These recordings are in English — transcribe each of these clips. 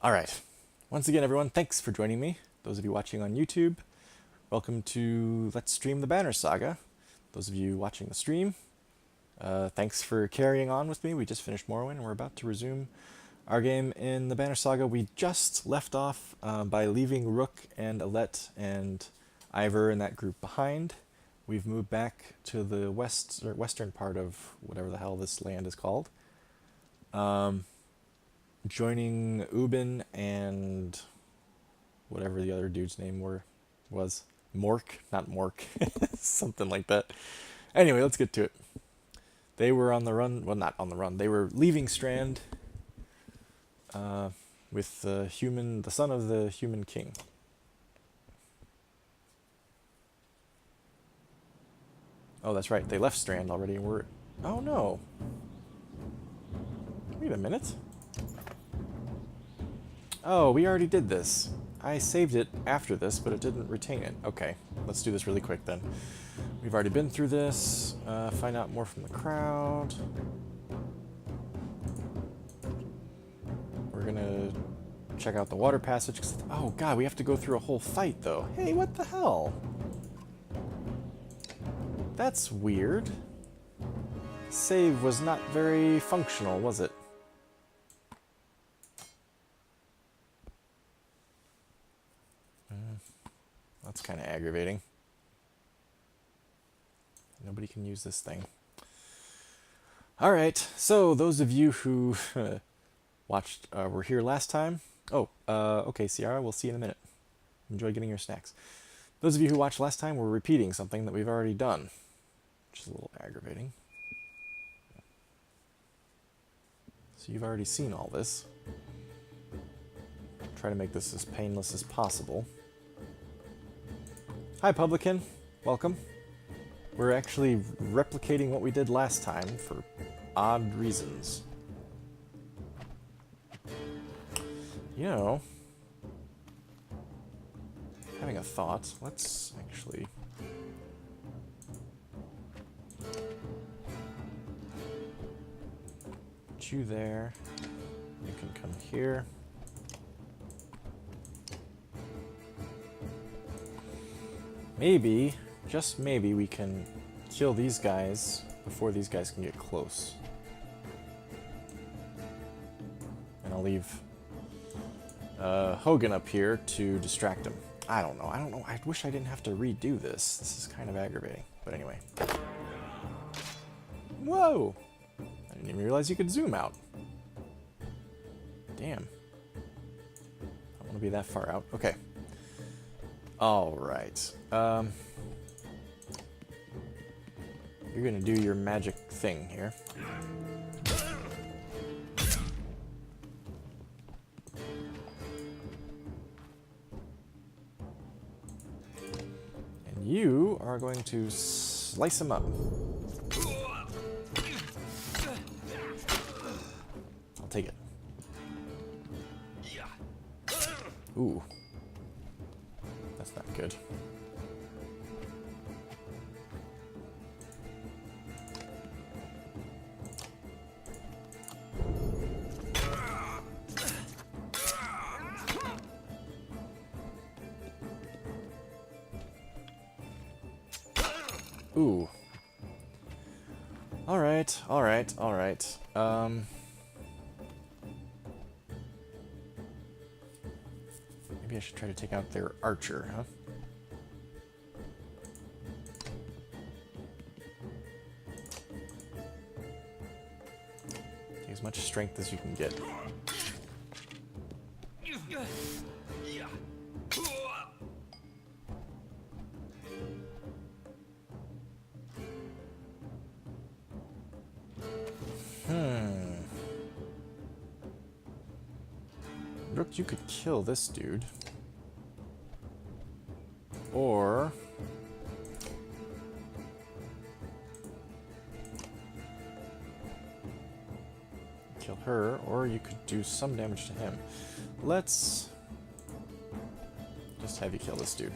Alright, once again everyone, thanks for joining me. Those of you watching on YouTube, welcome to Let's Stream the Banner Saga. Those of you watching the stream, thanks for carrying on with me. We just finished Morrowind and we're about to resume our game in the Banner Saga. We just left off by leaving Rook and Alette and Ivor and that group behind. We've moved back to the western part of whatever the hell this land is called. Joining Ubin and whatever the other dude's name was. Mork? Not Mork. Something like that. Anyway, let's get to it. They were on the run. Well, not on the run. They were leaving Strand with the son of the human king. Oh, that's right. They left Strand already and we're... Oh, no. Wait a minute. Oh, we already did this. I saved it after this, but it didn't retain it. Okay, let's do this really quick then. We've already been through this. Find out more from the crowd. We're gonna check out the water passage. Oh god, we have to go through a whole fight though. Hey, what the hell? That's weird. Save was not very functional, was it? That's kind of aggravating. Nobody can use this thing. Alright, so those of you who watched, were here last time. Oh, okay, Ciara, we'll see you in a minute. Enjoy getting your snacks. Those of you who watched last time were repeating something that we've already done, which is a little aggravating. So you've already seen all this. Try to make this as painless as possible. Hi, Publican. Welcome. We're actually replicating what we did last time for odd reasons. You know, having a thought, let's actually... put you there. You can come here. Maybe, just maybe, we can kill these guys before these guys can get close. And I'll leave Hogan up here to distract him. I don't know. I wish I didn't have to redo this. This is kind of aggravating. But anyway. Whoa! I didn't even realize you could zoom out. Damn. I don't want to be that far out. Okay. Alright. You're gonna do your magic thing here. And you are going to slice him up. I'll take it. Ooh. That's not good. Ooh. Alright, alright, alright. Maybe I should try to take out their archer, huh? Take as much strength as you can get. Rook, you could kill this dude. Or... kill her, or you could do some damage to him. Let's just have you kill this dude.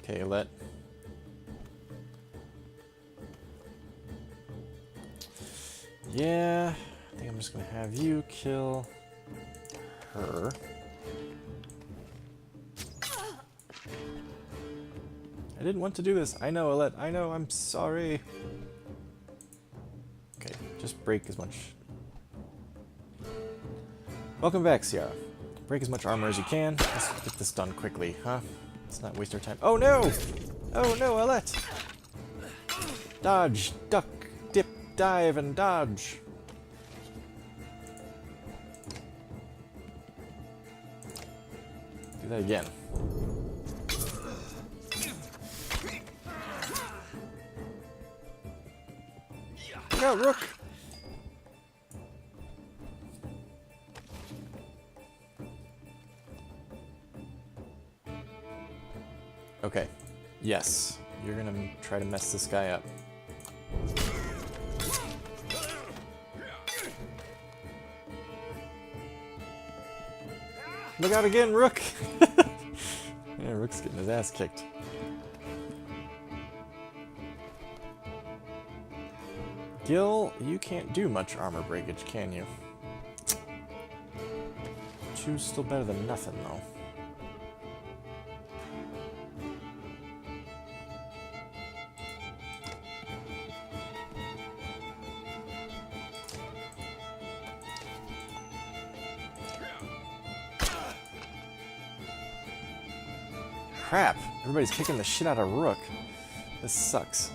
Okay, let... Yeah, I think I'm just gonna have you kill her. I didn't want to do this. I know, Alette. I know, I'm sorry. Okay, just break as much... Welcome back, Sierra. Break as much armor as you can. Let's get this done quickly, huh? Let's not waste our time. Oh no! Oh no, Alette! Dodge, duck, dip, dive, and dodge. Do that again. Look out, Rook! Okay. Yes. You're gonna try to mess this guy up. Look out again, Rook! Yeah, Rook's getting his ass kicked. Gil, you can't do much armor breakage, can you? Two's still better than nothing, though. Crap! Everybody's kicking the shit out of Rook. This sucks.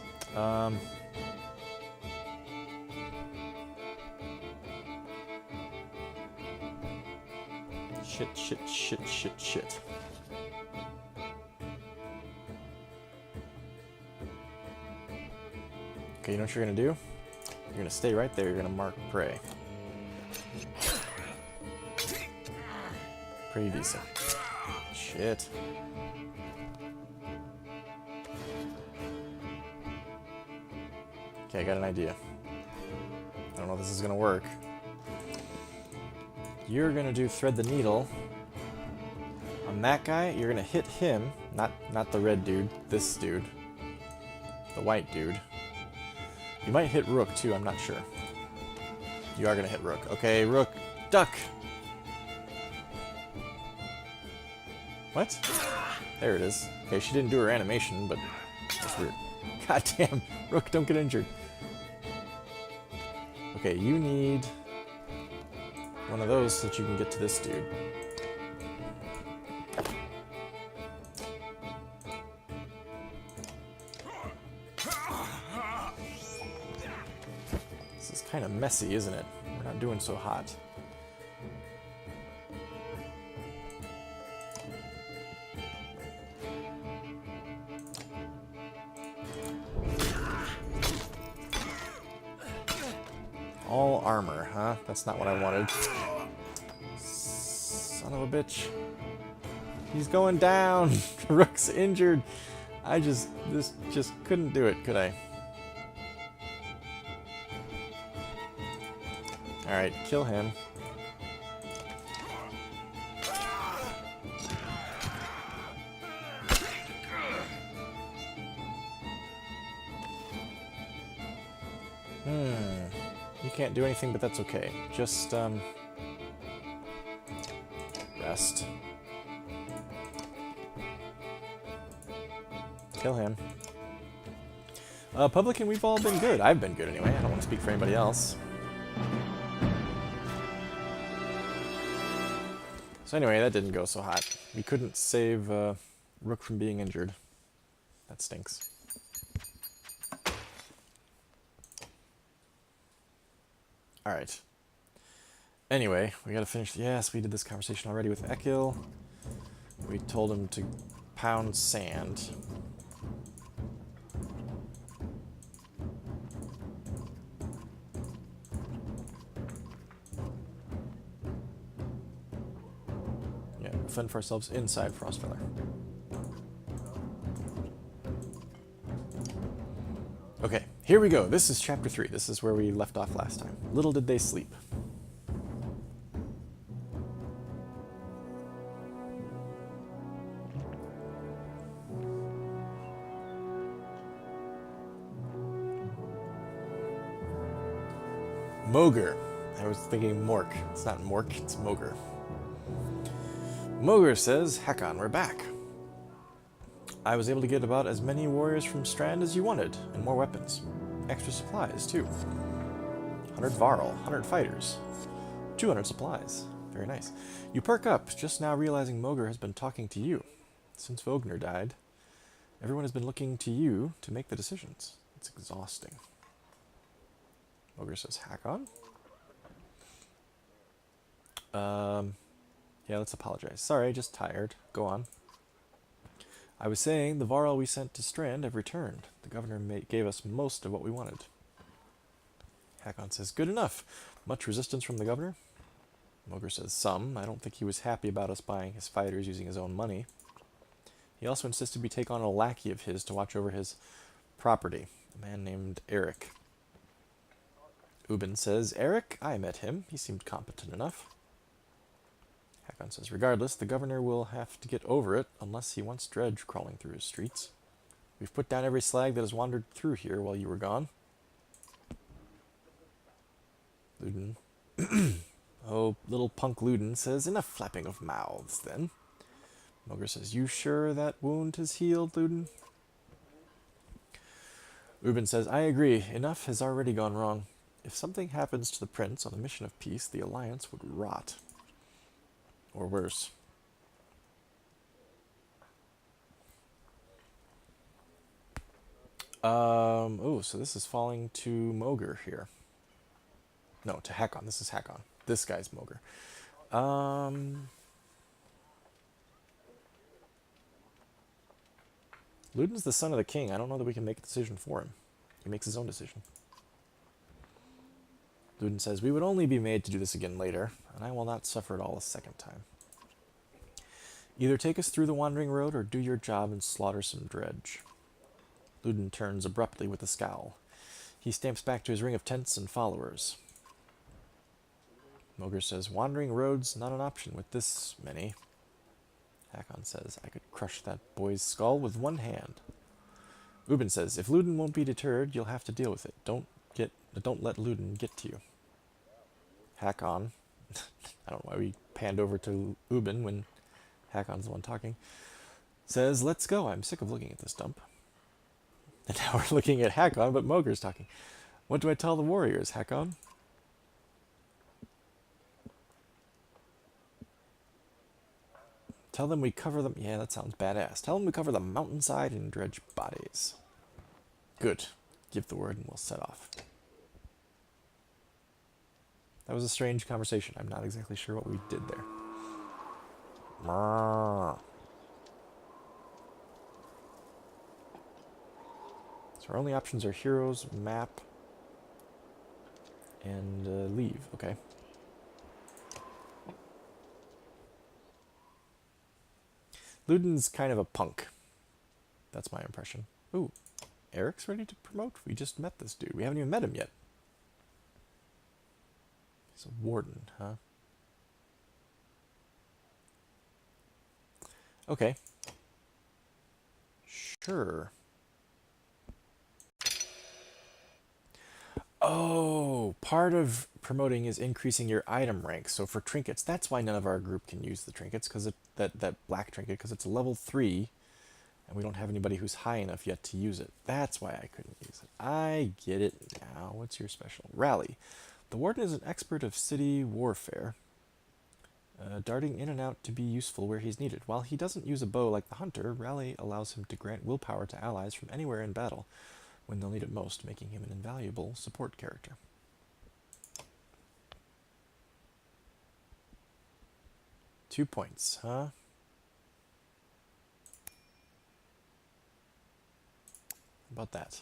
Shit. Okay, you know what you're gonna do? You're gonna stay right there, you're gonna mark prey. Pretty decent. Shit. Okay, I got an idea. I don't know if this is gonna work. You're gonna do thread the needle on that guy. You're gonna hit him, not the red dude, this dude, the white dude. You might hit Rook too, I'm not sure. You are gonna hit Rook. Okay, Rook, duck! What? There it is. Okay, she didn't do her animation, but that's weird. God damn, Rook, don't get injured. Okay, you need one of those so that you can get to this dude. This is kind of messy, isn't it? We're not doing so hot. All armor, huh? That's not what I wanted. Son of a bitch. He's going down. Rook's injured. This just couldn't do it, could I? Alright, kill him. You can't do anything, but that's okay. Just, rest. Kill him. Publican, we've all been good. I've been good anyway. I don't want to speak for anybody else. So anyway, that didn't go so hot. We couldn't save Rook from being injured. That stinks. Alright. Anyway, we gotta finish... Yes, we did this conversation already with Ekil. We told him to pound sand. Yeah, we'll fend for ourselves inside Frostfire. Okay, here we go. This is chapter 3. This is where we left off last time. Little did they sleep. Moger. I was thinking Mork. It's not Mork, it's Moger. Moger says, Hakon, we're back. I was able to get about as many warriors from Strand as you wanted, and more weapons. Extra supplies, too. 100 Varl, 100 fighters, 200 supplies. Very nice. You perk up, just now realizing Moger has been talking to you. Since Vogner died, everyone has been looking to you to make the decisions. It's exhausting. Moger says, Hakon? Yeah, let's apologize. Sorry, just tired. Go on. I was saying, the Varl we sent to Strand have returned. The governor gave us most of what we wanted. Hakon says, good enough. Much resistance from the governor? Moger says, some. I don't think he was happy about us buying his fighters using his own money. He also insisted we take on a lackey of his to watch over his property, a man named Eric. Ubin says, Eric? I met him. He seemed competent enough. Hakon says, regardless, the governor will have to get over it unless he wants dredge crawling through his streets. We've put down every slag that has wandered through here while you were gone. Luden. Oh, little punk Luden says, enough flapping of mouths, then. Moger says, you sure that wound has healed, Luden? Ubin says, I agree. Enough has already gone wrong. If something happens to the prince on a mission of peace, the alliance would rot. Or worse. Oh, so this is falling to Moger here. No, to Hakon. This is Hakon. This guy's Moger. Luden's the son of the king. I don't know that we can make a decision for him. He makes his own decision. Luden says, we would only be made to do this again later, and I will not suffer it all a second time. Either take us through the wandering road or do your job and slaughter some dredge. Luden turns abruptly with a scowl. He stamps back to his ring of tents and followers. Moger says, wandering road's not an option with this many. Hakon says, I could crush that boy's skull with one hand. Ubin says, if Luden won't be deterred, you'll have to deal with it. Don't let Luden get to you. Hakon, I don't know why we panned over to Ubin when Hakon's the one talking, says, let's go. I'm sick of looking at this dump. And now we're looking at Hakon, but Moger's talking. What do I tell the warriors, Hakon? Tell them we cover them. Yeah, that sounds badass. Tell them we cover the mountainside and dredge bodies. Good. Give the word and we'll set off. That was a strange conversation. I'm not exactly sure what we did there. So our only options are heroes, map, and leave. Okay. Luden's kind of a punk. That's my impression. Ooh, Eric's ready to promote? We just met this dude. We haven't even met him yet. He's a warden, huh? Okay. Sure. Oh, part of promoting is increasing your item rank. So for trinkets, that's why none of our group can use the trinkets, because that black trinket, because it's a level 3, and we don't have anybody who's high enough yet to use it. That's why I couldn't use it. I get it now. What's your special? Rally. The warden is an expert of city warfare, darting in and out to be useful where he's needed. While he doesn't use a bow like the hunter, Rally allows him to grant willpower to allies from anywhere in battle when they'll need it most, making him an invaluable support character. Two points, huh? How about that?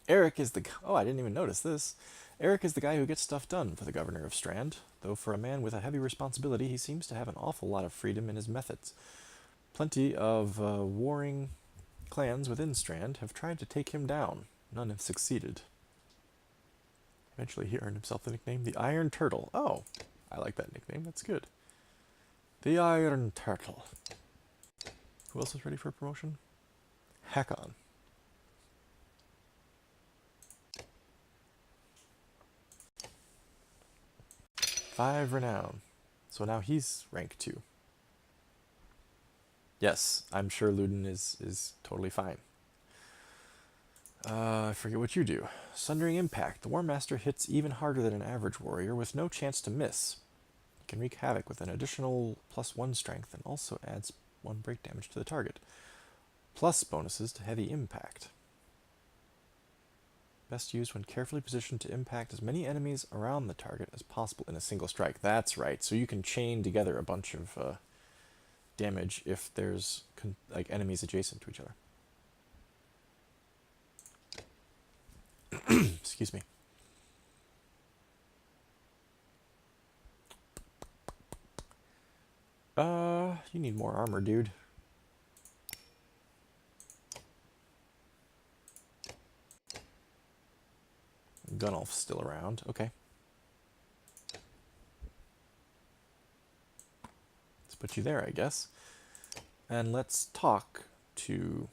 Eric is the... Oh, I didn't even notice this. Eric is the guy who gets stuff done for the governor of Strand, though for a man with a heavy responsibility, he seems to have an awful lot of freedom in his methods. Plenty of warring clans within Strand have tried to take him down. None have succeeded. Eventually he earned himself the nickname the Iron Turtle. Oh, I like that nickname. That's good. The Iron Turtle. Who else is ready for promotion? Hakon. 5 renown. So now he's rank 2. Yes, I'm sure Luden is totally fine. I forget what you do. Sundering Impact. The War Master hits even harder than an average warrior with no chance to miss. It can wreak havoc with an additional +1 strength and also adds 1 break damage to the target. Plus bonuses to heavy impact. Best used when carefully positioned to impact as many enemies around the target as possible in a single strike. That's right. So you can chain together a bunch of damage if there's like enemies adjacent to each other. Excuse me. You need more armor, dude. Gunnulf's still around. Okay. Let's put you there, I guess. And let's talk to...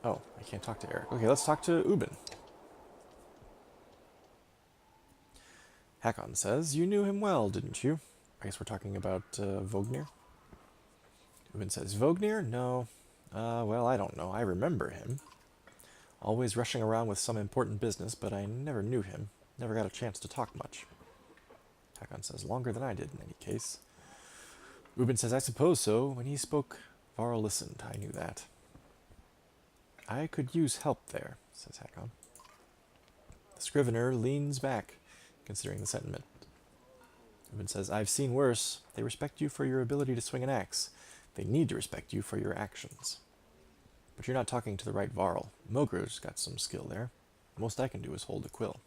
Oh, I can't talk to Eric. Okay, let's talk to Ubin. Hakon says, you knew him well, didn't you? I guess we're talking about Vognir. Ubin says, Vognir? No. Well, I don't know. I remember him. Always rushing around with some important business, but I never knew him. Never got a chance to talk much. Hakon says, longer than I did in any case. Ubin says, I suppose so. When he spoke, Varl listened. I knew that. I could use help there, says Hakon. The Scrivener leans back, considering the sentiment. Ubin says, I've seen worse. They respect you for your ability to swing an axe. They need to respect you for your actions. But you're not talking to the right Varl. Mogr's got some skill there. Most I can do is hold a quill.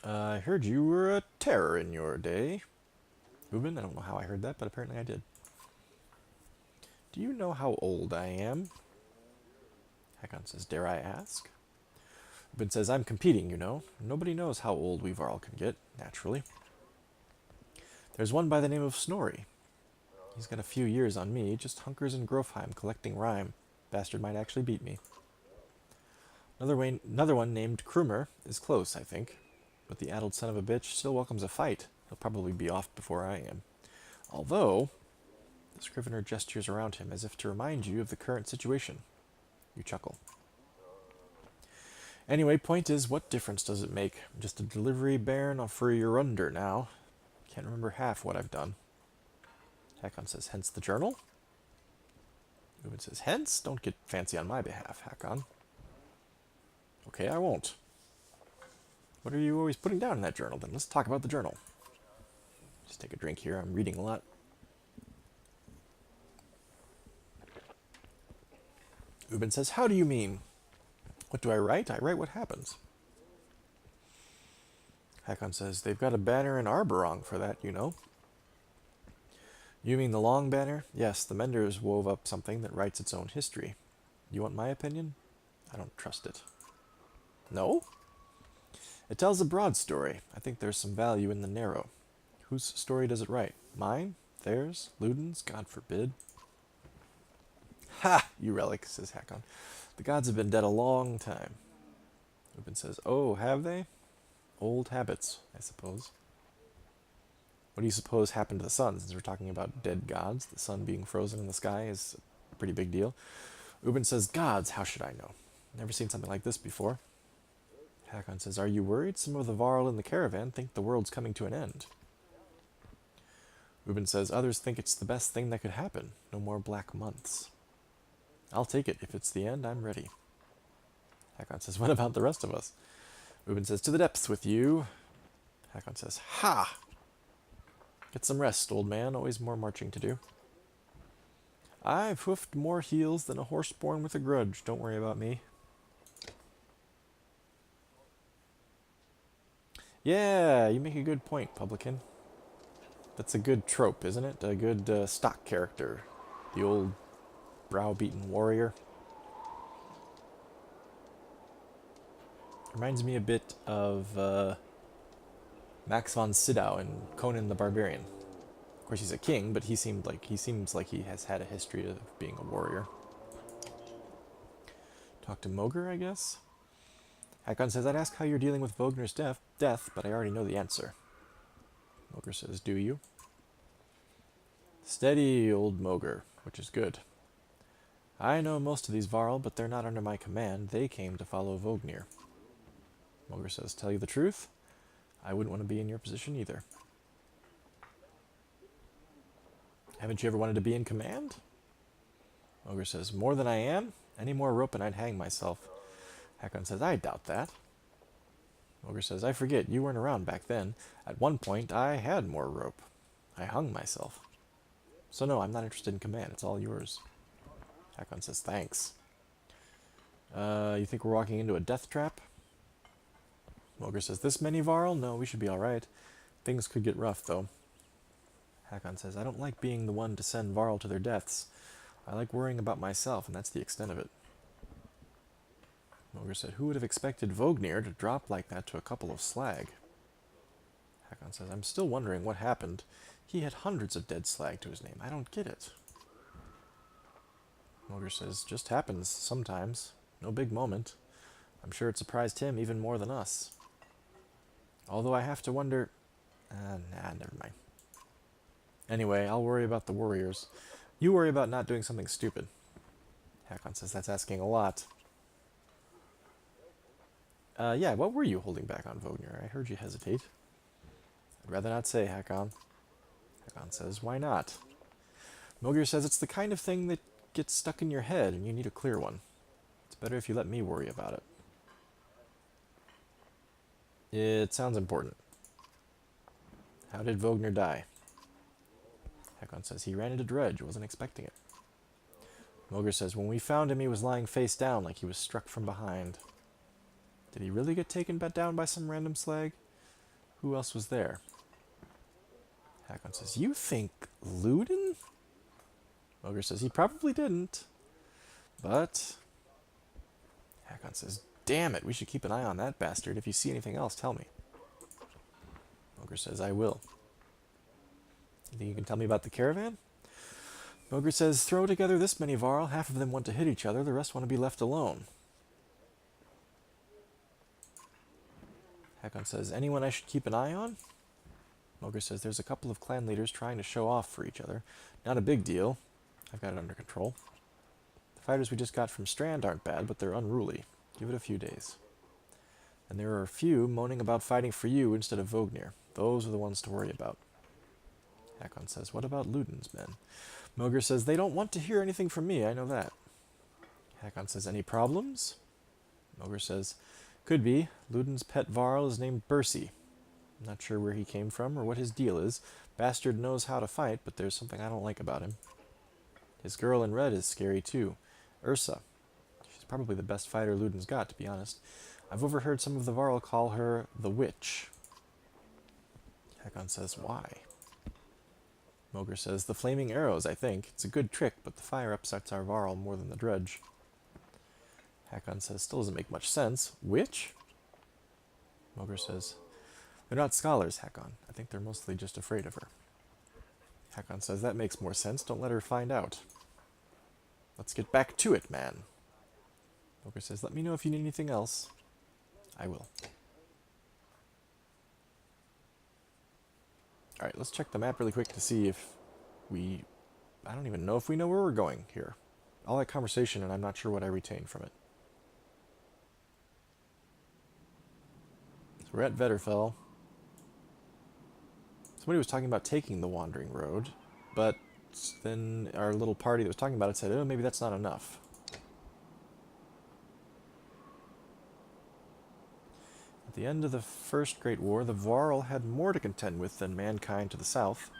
I heard you were a terror in your day. Ubin, I don't know how I heard that, but apparently I did. Do you know how old I am? Hakon says, dare I ask? Ubin says, I'm competing, you know. Nobody knows how old we Varl can get, naturally. There's one by the name of Snorri. He's got a few years on me, just hunkers in Grofheim collecting rhyme. Bastard might actually beat me. Another one named Krumer is close, I think. But the addled son of a bitch still welcomes a fight. He'll probably be off before I am. Although, the Scrivener gestures around him as if to remind you of the current situation. You chuckle. Anyway, point is, what difference does it make? I'm just a delivery baron for your under now. Can't remember half what I've done. Hakon says, hence the journal? Ubin says, hence? Don't get fancy on my behalf, Hakon. Okay, I won't. What are you always putting down in that journal, then? Let's talk about the journal. Just take a drink here. I'm reading a lot. Ubin says, how do you mean? What do I write? I write what happens. Hakon says, they've got a banner in Arborong for that, you know. You mean the long banner? Yes, the Menders wove up something that writes its own history. You want my opinion? I don't trust it. No? It tells a broad story. I think there's some value in the narrow. Whose story does it write? Mine? Theirs? Luden's? God forbid. Ha! You relic, says Hakon. The gods have been dead a long time. Ubin says, oh, have they? Old habits, I suppose. What do you suppose happened to the sun? Since we're talking about dead gods, the sun being frozen in the sky is a pretty big deal. Ubin says, gods, how should I know? Never seen something like this before. Hakon says, are you worried? Some of the Varl in the caravan think the world's coming to an end. Ubin says, others think it's the best thing that could happen. No more black months. I'll take it. If it's the end, I'm ready. Hakon says, what about the rest of us? Ubin says, to the depths with you. Hakon says, ha! Get some rest, old man. Always more marching to do. I've hoofed more heels than a horse born with a grudge. Don't worry about me. Yeah, you make a good point, publican. That's a good trope, isn't it? A good stock character. The old browbeaten warrior. Reminds me a bit of Max von Sydow in Conan the Barbarian. Of course, he's a king, but he seems like he has had a history of being a warrior. Talk to Moger, I guess? Hakon says, I'd ask how you're dealing with Vognir's death, but I already know the answer. Moger says, do you? Steady, old Moger, which is good. I know most of these Varl, but they're not under my command. They came to follow Vognir. Moger says, tell you the truth, I wouldn't want to be in your position either. Haven't you ever wanted to be in command? Moger says, more than I am? Any more rope and I'd hang myself. Hakon says, I doubt that. Moger says, I forget, you weren't around back then. At one point, I had more rope. I hung myself. So no, I'm not interested in command. It's all yours. Hakon says, thanks. You think we're walking into a death trap? Moger says, this many Varl? No, we should be alright. Things could get rough, though. Hakon says, I don't like being the one to send Varl to their deaths. I like worrying about myself, and that's the extent of it. Moger said, who would have expected Vognir to drop like that to a couple of slag? Hakon says, I'm still wondering what happened. He had hundreds of dead slag to his name. I don't get it. Moger says, just happens sometimes. No big moment. I'm sure it surprised him even more than us. Although I have to wonder... never mind. Anyway, I'll worry about the warriors. You worry about not doing something stupid. Hakon says, that's asking a lot. Yeah, what were you holding back on Vognir? I heard you hesitate. I'd rather not say, Hakon. Hakon says, why not? Moger says, it's the kind of thing that gets stuck in your head and you need a clear one. It's better if you let me worry about it. It sounds important. How did Vognir die? Hakon says, he ran into Dredge, wasn't expecting it. Moger says, when we found him he was lying face down like he was struck from behind. Did he really get taken down by some random slag? Who else was there? Hakon says, you think Luden? Moger says, he probably didn't. But... Hakon says, damn it, we should keep an eye on that bastard. If you see anything else, tell me. Moger says, I will. You think you can tell me about the caravan? Moger says, throw together this many Varl, half of them want to hit each other, the rest want to be left alone. Hakon says, anyone I should keep an eye on? Moger says, there's a couple of clan leaders trying to show off for each other. Not a big deal. I've got it under control. The fighters we just got from Strand aren't bad, but they're unruly. Give it a few days. And there are a few moaning about fighting for you instead of Vognir. Those are the ones to worry about. Hakon says, what about Luden's men? Moger says, they don't want to hear anything from me, I know that. Hakon says, any problems? Moger says, could be. Luden's pet Varl is named Bersi. I'm not sure where he came from or what his deal is. Bastard knows how to fight, but there's something I don't like about him. His girl in red is scary too. Ursa. She's probably the best fighter Luden's got, to be honest. I've overheard some of the Varl call her the Witch. Hakon says, why? Moger says, the flaming arrows, I think. It's a good trick, but the fire upsets our Varl more than the Dredge. Hakon says, still doesn't make much sense. Witch? Moger says, they're not scholars, Hakon. I think they're mostly just afraid of her. Hakon says, that makes more sense. Don't let her find out. Let's get back to it, man. Moger says, let me know if you need anything else. I will. Alright, let's check the map really quick to see if we... I don't even know if we know where we're going here. All that conversation, and I'm not sure what I retained from it. So we're at Vetterfell. Somebody was talking about taking the Wandering Road, but then our little party that was talking about it said, oh, maybe that's not enough. At the end of the First Great War, the Varl had more to contend with than mankind to the south.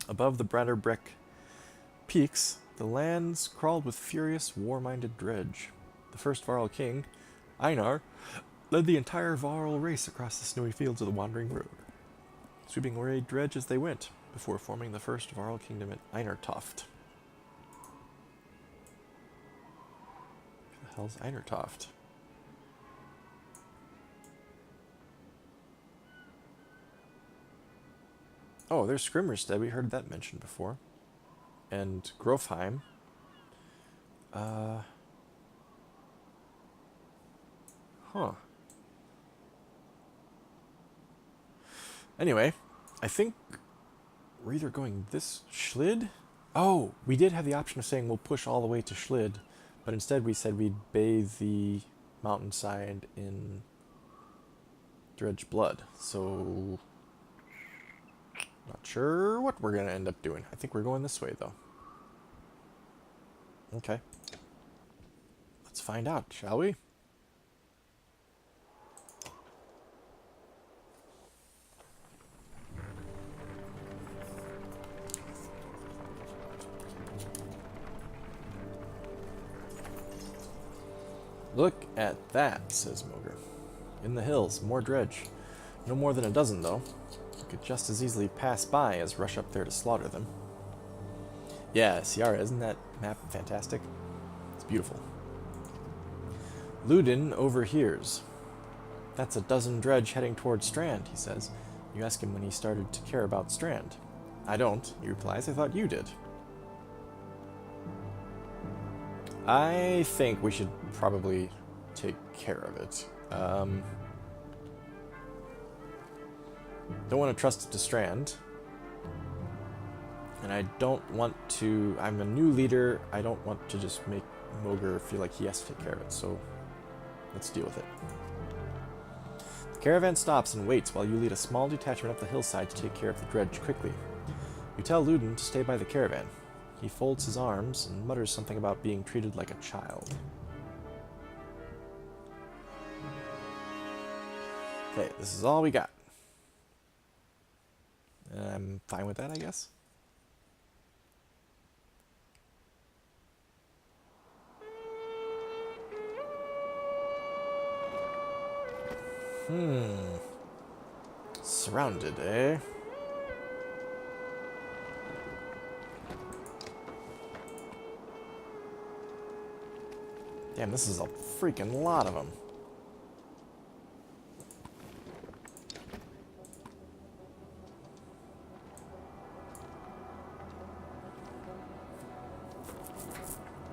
Above the Bratterbrek peaks, the lands crawled with furious, war-minded Dredge. The first Varl king, Einar, led the entire Varl race across the snowy fields of the Wandering Road, sweeping away Dredge as they went, before forming the first Varl kingdom at Einartoft. What the hell's Einartoft? Oh, there's Skrimmerstead. We heard that mentioned before. And Grofheim. Huh. Anyway, I think we're either going this Schlid? Oh, we did have the option of saying we'll push all the way to Schlid, but instead we said we'd bathe the mountainside in dredge blood. So, not sure what we're going to end up doing. I think we're going this way, though. Okay. Let's find out, shall we? Look at that, says Moger. In the hills, more dredge. No more than a dozen, though. We could just as easily pass by as rush up there to slaughter them. Yeah, Ciara, isn't that map fantastic? It's beautiful. Ludin overhears. That's a dozen dredge heading towards Strand, he says. You ask him when he started to care about Strand. I don't, he replies. I thought you did. I think we should probably take care of it. Don't want to trust it to Strand. And I don't want to... I'm a new leader. I don't want to just make Moger feel like he has to take care of it. So let's deal with it. The caravan stops and waits while you lead a small detachment up the hillside to take care of the dredge quickly. You tell Ludin to stay by the caravan. He folds his arms and mutters something about being treated like a child. Okay, this is all we got. I'm fine with that, I guess. Surrounded, eh? Damn, this is a freaking lot of them.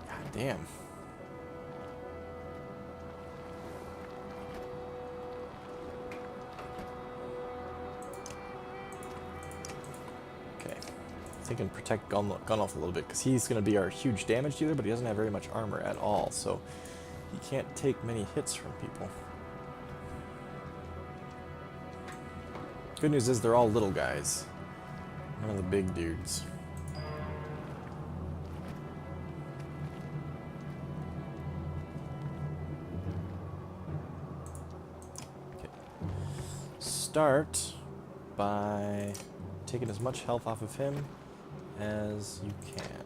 God damn. Okay. I can protect Gunolf a little bit, because he's going to be our huge damage dealer, but he doesn't have very much armor at all, so he can't take many hits from people. Good news is they're all little guys. None of the big dudes. Okay. Start by taking as much health off of him as you can.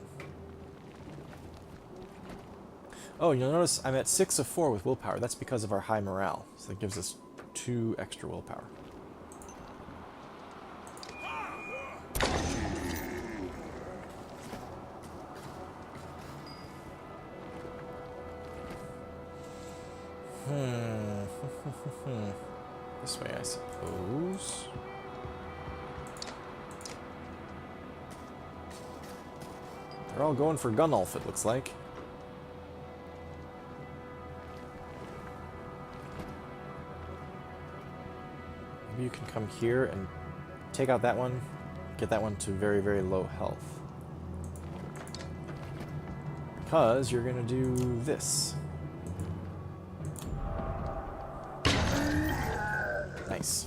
Oh, you'll notice I'm at 6 of 4 with willpower. That's because of our high morale. So that gives us 2 extra willpower. This way, I suppose. They're all going for Gunolf, it looks like. Maybe you can come here and take out that one, get that one to very, very low health. Because you're going to do this. Nice.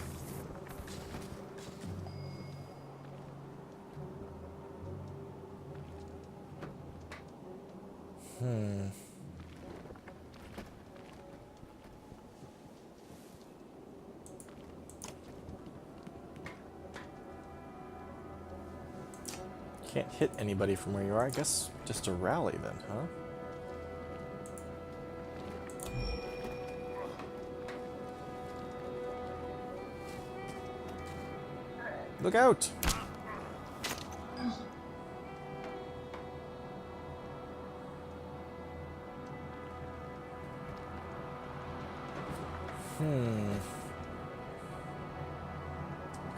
Can't hit anybody from where you are. I guess just a rally then, huh? Look out!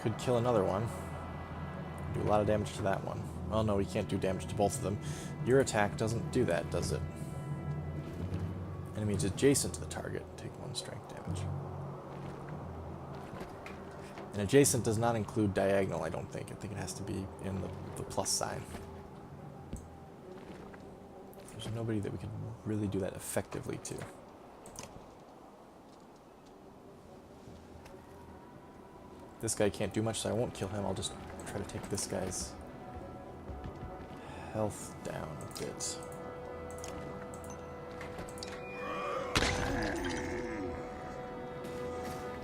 Could kill another one. Do a lot of damage to that one. Well, no, we can't do damage to both of them. Your attack doesn't do that, does it? Enemies adjacent to the target take 1 strength damage. And adjacent does not include diagonal, I don't think. I think it has to be in the plus sign. There's nobody that we could really do that effectively to. This guy can't do much, so I won't kill him. I'll just try to take this guy's health down a bit.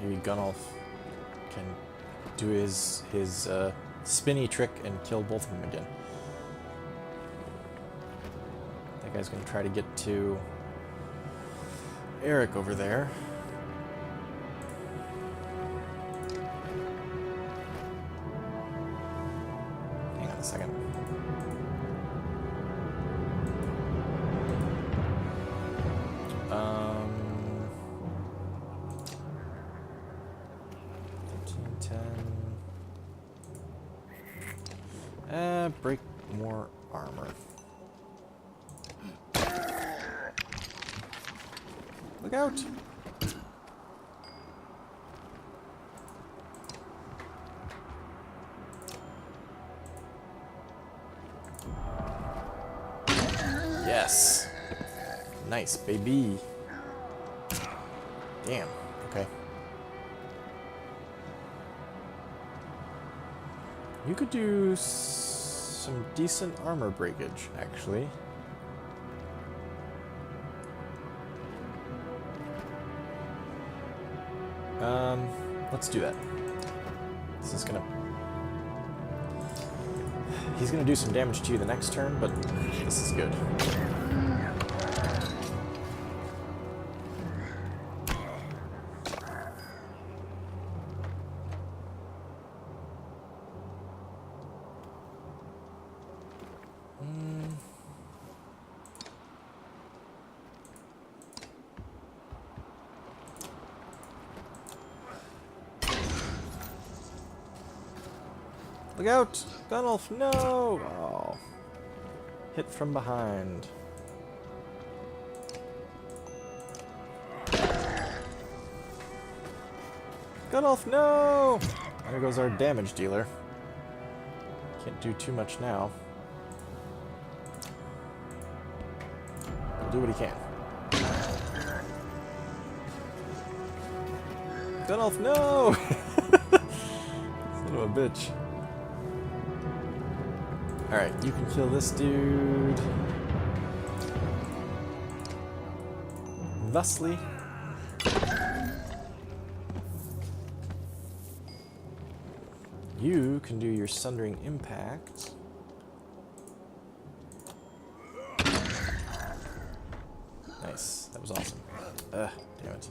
Maybe Gunnulf can do his spinny trick and kill both of them again. That guy's going to try to get to Eric over there. Hang on a second. Break more armor. Look out! Yes! Nice, baby. Damn. Okay. You could do some decent armor breakage, actually. Let's do that. This is gonna... He's gonna do some damage to you the next turn, but this is good. Look out! Gunnulf, no! Oh. Hit from behind. Gunnulf, no! There goes our damage dealer. Can't do too much now. He'll do what he can. Gunnulf, no! Son of a bitch. Alright, you can kill this dude. Thusly. You can do your Sundering Impact. Nice, that was awesome. Damn it.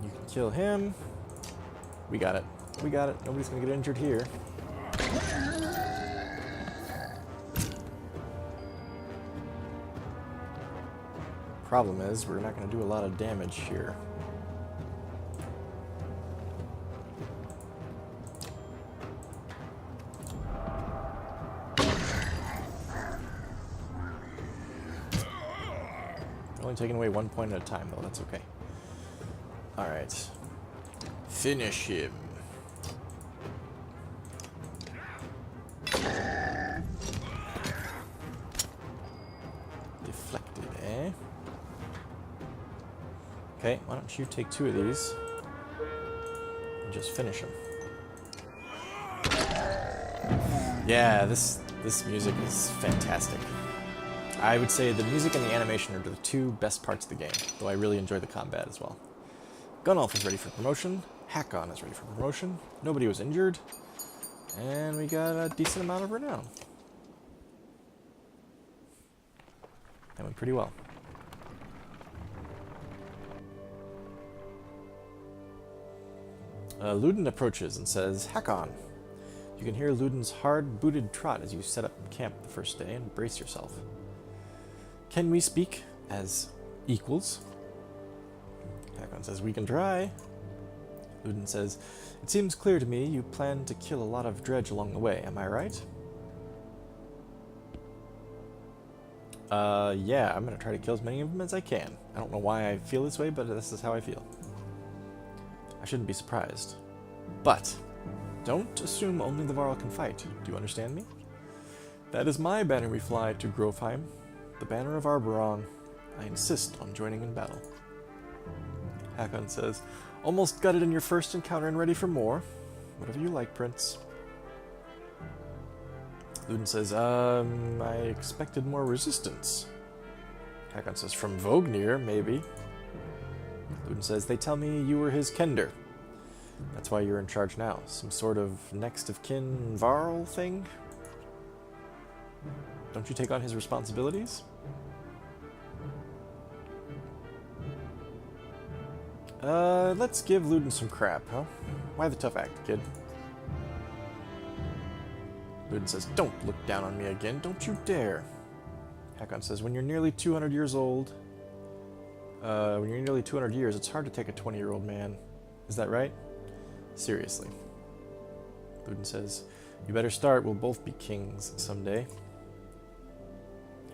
You can kill him. We got it. We got it. Nobody's gonna get injured here. Problem is, we're not gonna do a lot of damage here. Only taking away 1 point at a time, though. That's okay. Alright. Finish him. Deflected, eh? Okay, why don't you take 2 of these and just finish him. Yeah, this music is fantastic. I would say the music and the animation are the 2 best parts of the game, though I really enjoy the combat as well. Gunnulf is ready for promotion. Hakon is ready for promotion. Nobody was injured. And we got a decent amount of renown. That went pretty well. Ludin approaches and says, Hakon. You can hear Ludin's hard-booted trot as you set up camp the first day and brace yourself. Can we speak as equals? Hakon says, we can try. Ludin says, it seems clear to me you plan to kill a lot of dredge along the way, am I right? Yeah, I'm gonna try to kill as many of them as I can. I don't know why I feel this way, but this is how I feel. I shouldn't be surprised. But, don't assume only the Varl can fight. Do you understand me? That is my banner we fly to Grovheim, the banner of Arboron. I insist on joining in battle. Hakon says, almost got it in your first encounter and ready for more. Whatever you like, Prince. Ludin says, I expected more resistance. Hakon says, from Vognir, maybe. Ludin says, they tell me you were his Kender. That's why you're in charge now. Some sort of next of kin Varl thing? Don't you take on his responsibilities? Let's give Ludin some crap, huh? Why the tough act, kid? Ludin says, don't look down on me again, don't you dare. Hakon says, when you're nearly 200 years old, when you're nearly 200 years, it's hard to take a 20-year-old man. Is that right? Seriously. Ludin says, you better start, we'll both be kings someday.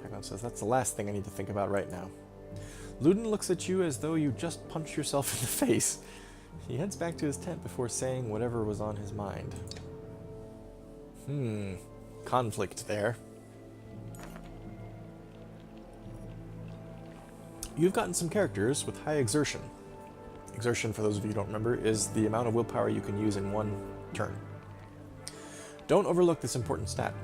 Hakon says, that's the last thing I need to think about right now. Ludin looks at you as though you just punched yourself in the face. He heads back to his tent before saying whatever was on his mind. Conflict there. You've gotten some characters with high exertion. Exertion, for those of you who don't remember, is the amount of willpower you can use in one turn. Don't overlook this important stat.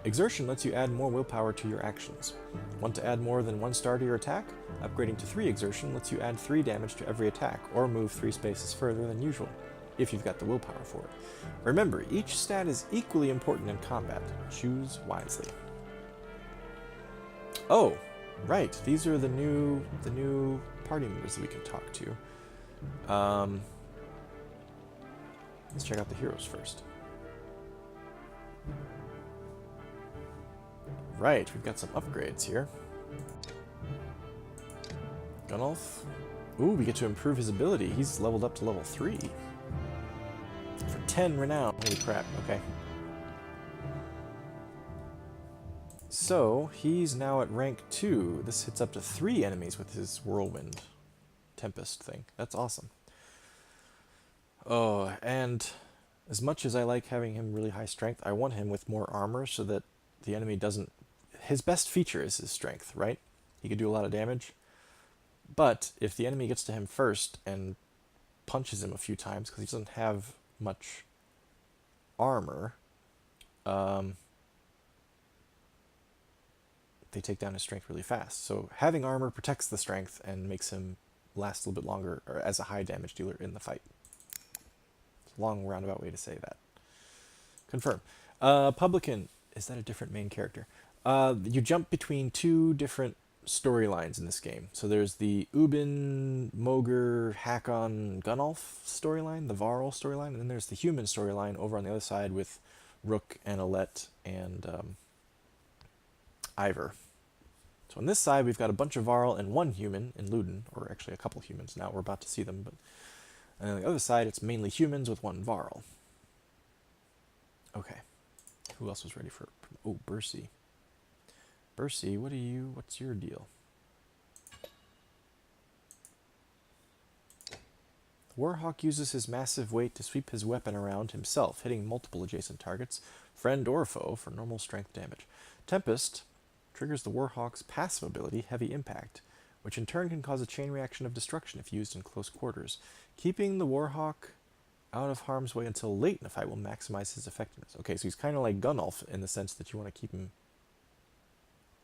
Exertion lets you add more willpower to your actions. Want to add more than 1 star to your attack? Upgrading to 3 exertion lets you add 3 damage to every attack, or move 3 spaces further than usual, if you've got the willpower for it. Remember, each stat is equally important in combat. Choose wisely. Oh, right. These are the new party members that we can talk to. Let's check out the heroes first. Right, we've got some upgrades here. Gunnulf. Ooh, we get to improve his ability. He's leveled up to level 3. For 10 renown. Holy crap, okay. So, he's now at rank 2. This hits up to 3 enemies with his Whirlwind Tempest thing. That's awesome. Oh, and as much as I like having him really high strength, I want him with more armor so that the enemy doesn't... His best feature is his strength, right? He could do a lot of damage. But if the enemy gets to him first and punches him a few times, because he doesn't have much armor, they take down his strength really fast. So having armor protects the strength and makes him last a little bit longer, or as a high damage dealer in the fight. It's a long roundabout way to say that. Confirm. Publican, is that a different main character? You jump between 2 different storylines in this game. So there's the Ubin, Moger, Hakon, Gunnulf storyline, the Varl storyline, and then there's the human storyline over on the other side with Rook and Alette and Ivor. So on this side we've got a bunch of Varl and 1 human in Ludin, or actually a couple humans now, we're about to see them, but and on the other side it's mainly humans with 1 Varl. Okay. Who else was ready for... Oh, Bercy. Bercy, what's your deal? The Warhawk uses his massive weight to sweep his weapon around himself, hitting multiple adjacent targets, friend or foe, for normal strength damage. Tempest triggers the Warhawk's passive ability, Heavy Impact, which in turn can cause a chain reaction of destruction if used in close quarters. Keeping the Warhawk out of harm's way until late in the fight will maximize his effectiveness. Okay, so he's kind of like Gunnulf in the sense that you want to keep him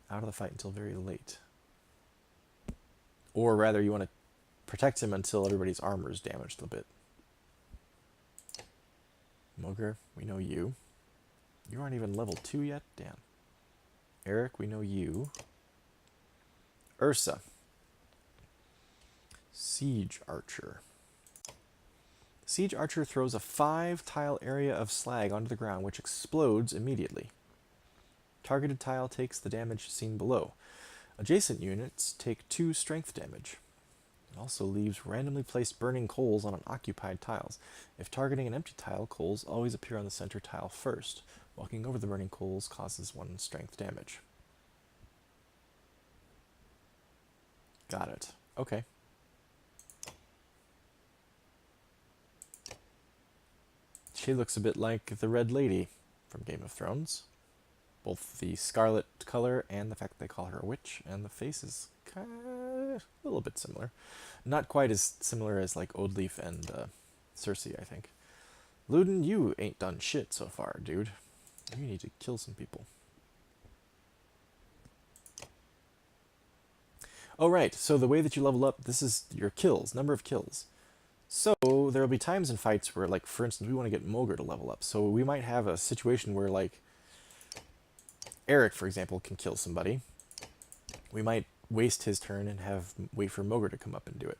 out of the fight until very late. Or rather, you want to protect him until everybody's armor is damaged a bit. Moger, we know you. You aren't even level 2 yet? Damn. Eric, we know you. Ursa. Siege Archer. Siege Archer throws a 5-tile area of slag onto the ground, which explodes immediately. Targeted tile takes the damage seen below. Adjacent units take 2 strength damage. It also leaves randomly placed burning coals on unoccupied tiles. If targeting an empty tile, coals always appear on the center tile first. Walking over the burning coals causes 1 strength damage. Got it. Okay. She looks a bit like the Red Lady from Game of Thrones. Both the scarlet color and the fact they call her a witch, and the face is a little bit similar. Not quite as similar as like Oldleaf and Cersei, I think. Luden, you ain't done shit so far, dude. You need to kill some people. Oh, right. So the way that you level up, this is your kills, number of kills. So there will be times in fights where, like, for instance, we want to get Mogr to level up. So we might have a situation where, like, Eric, for example, can kill somebody. We might waste his turn and wait for Mogr to come up and do it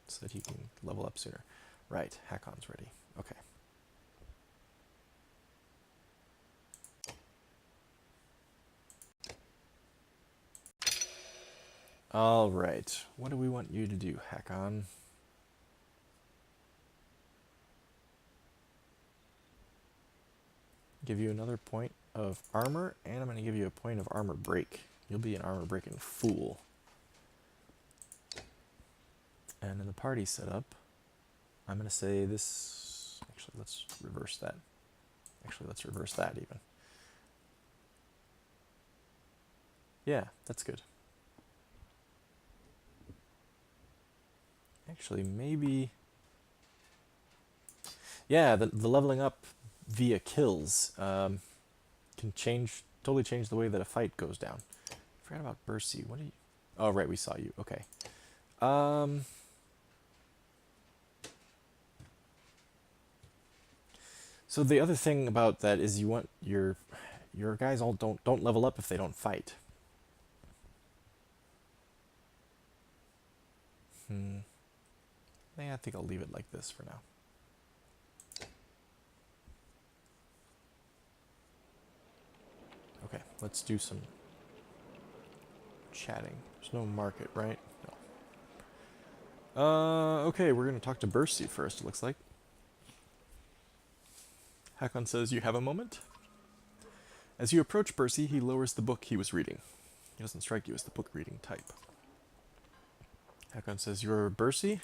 so that he can level up sooner. Right, Hakon's ready. Okay. All right. What do we want you to do, Hakon? Give you another point of armor, and I'm going to give you a point of armor break. You'll be an armor breaking fool. And in the party setup, I'm going to say this. Actually, let's reverse that. Actually, let's reverse that even. Yeah, that's good. Actually, maybe... Yeah, the leveling up via kills can totally change the way that a fight goes down. I forgot about Bercy. What do you... Oh, right, we saw you. Okay. So the other thing about that is you want your guys all don't level up if they don't fight. I think I'll leave it like this for now. Okay, let's do some chatting. There's no market, right? No. Okay, we're gonna talk to Bercy first, it looks like. Hakon says, "You have a moment?" As you approach Bercy, he lowers the book he was reading. He doesn't strike you as the book reading type. Hakon says, "You're Bercy?"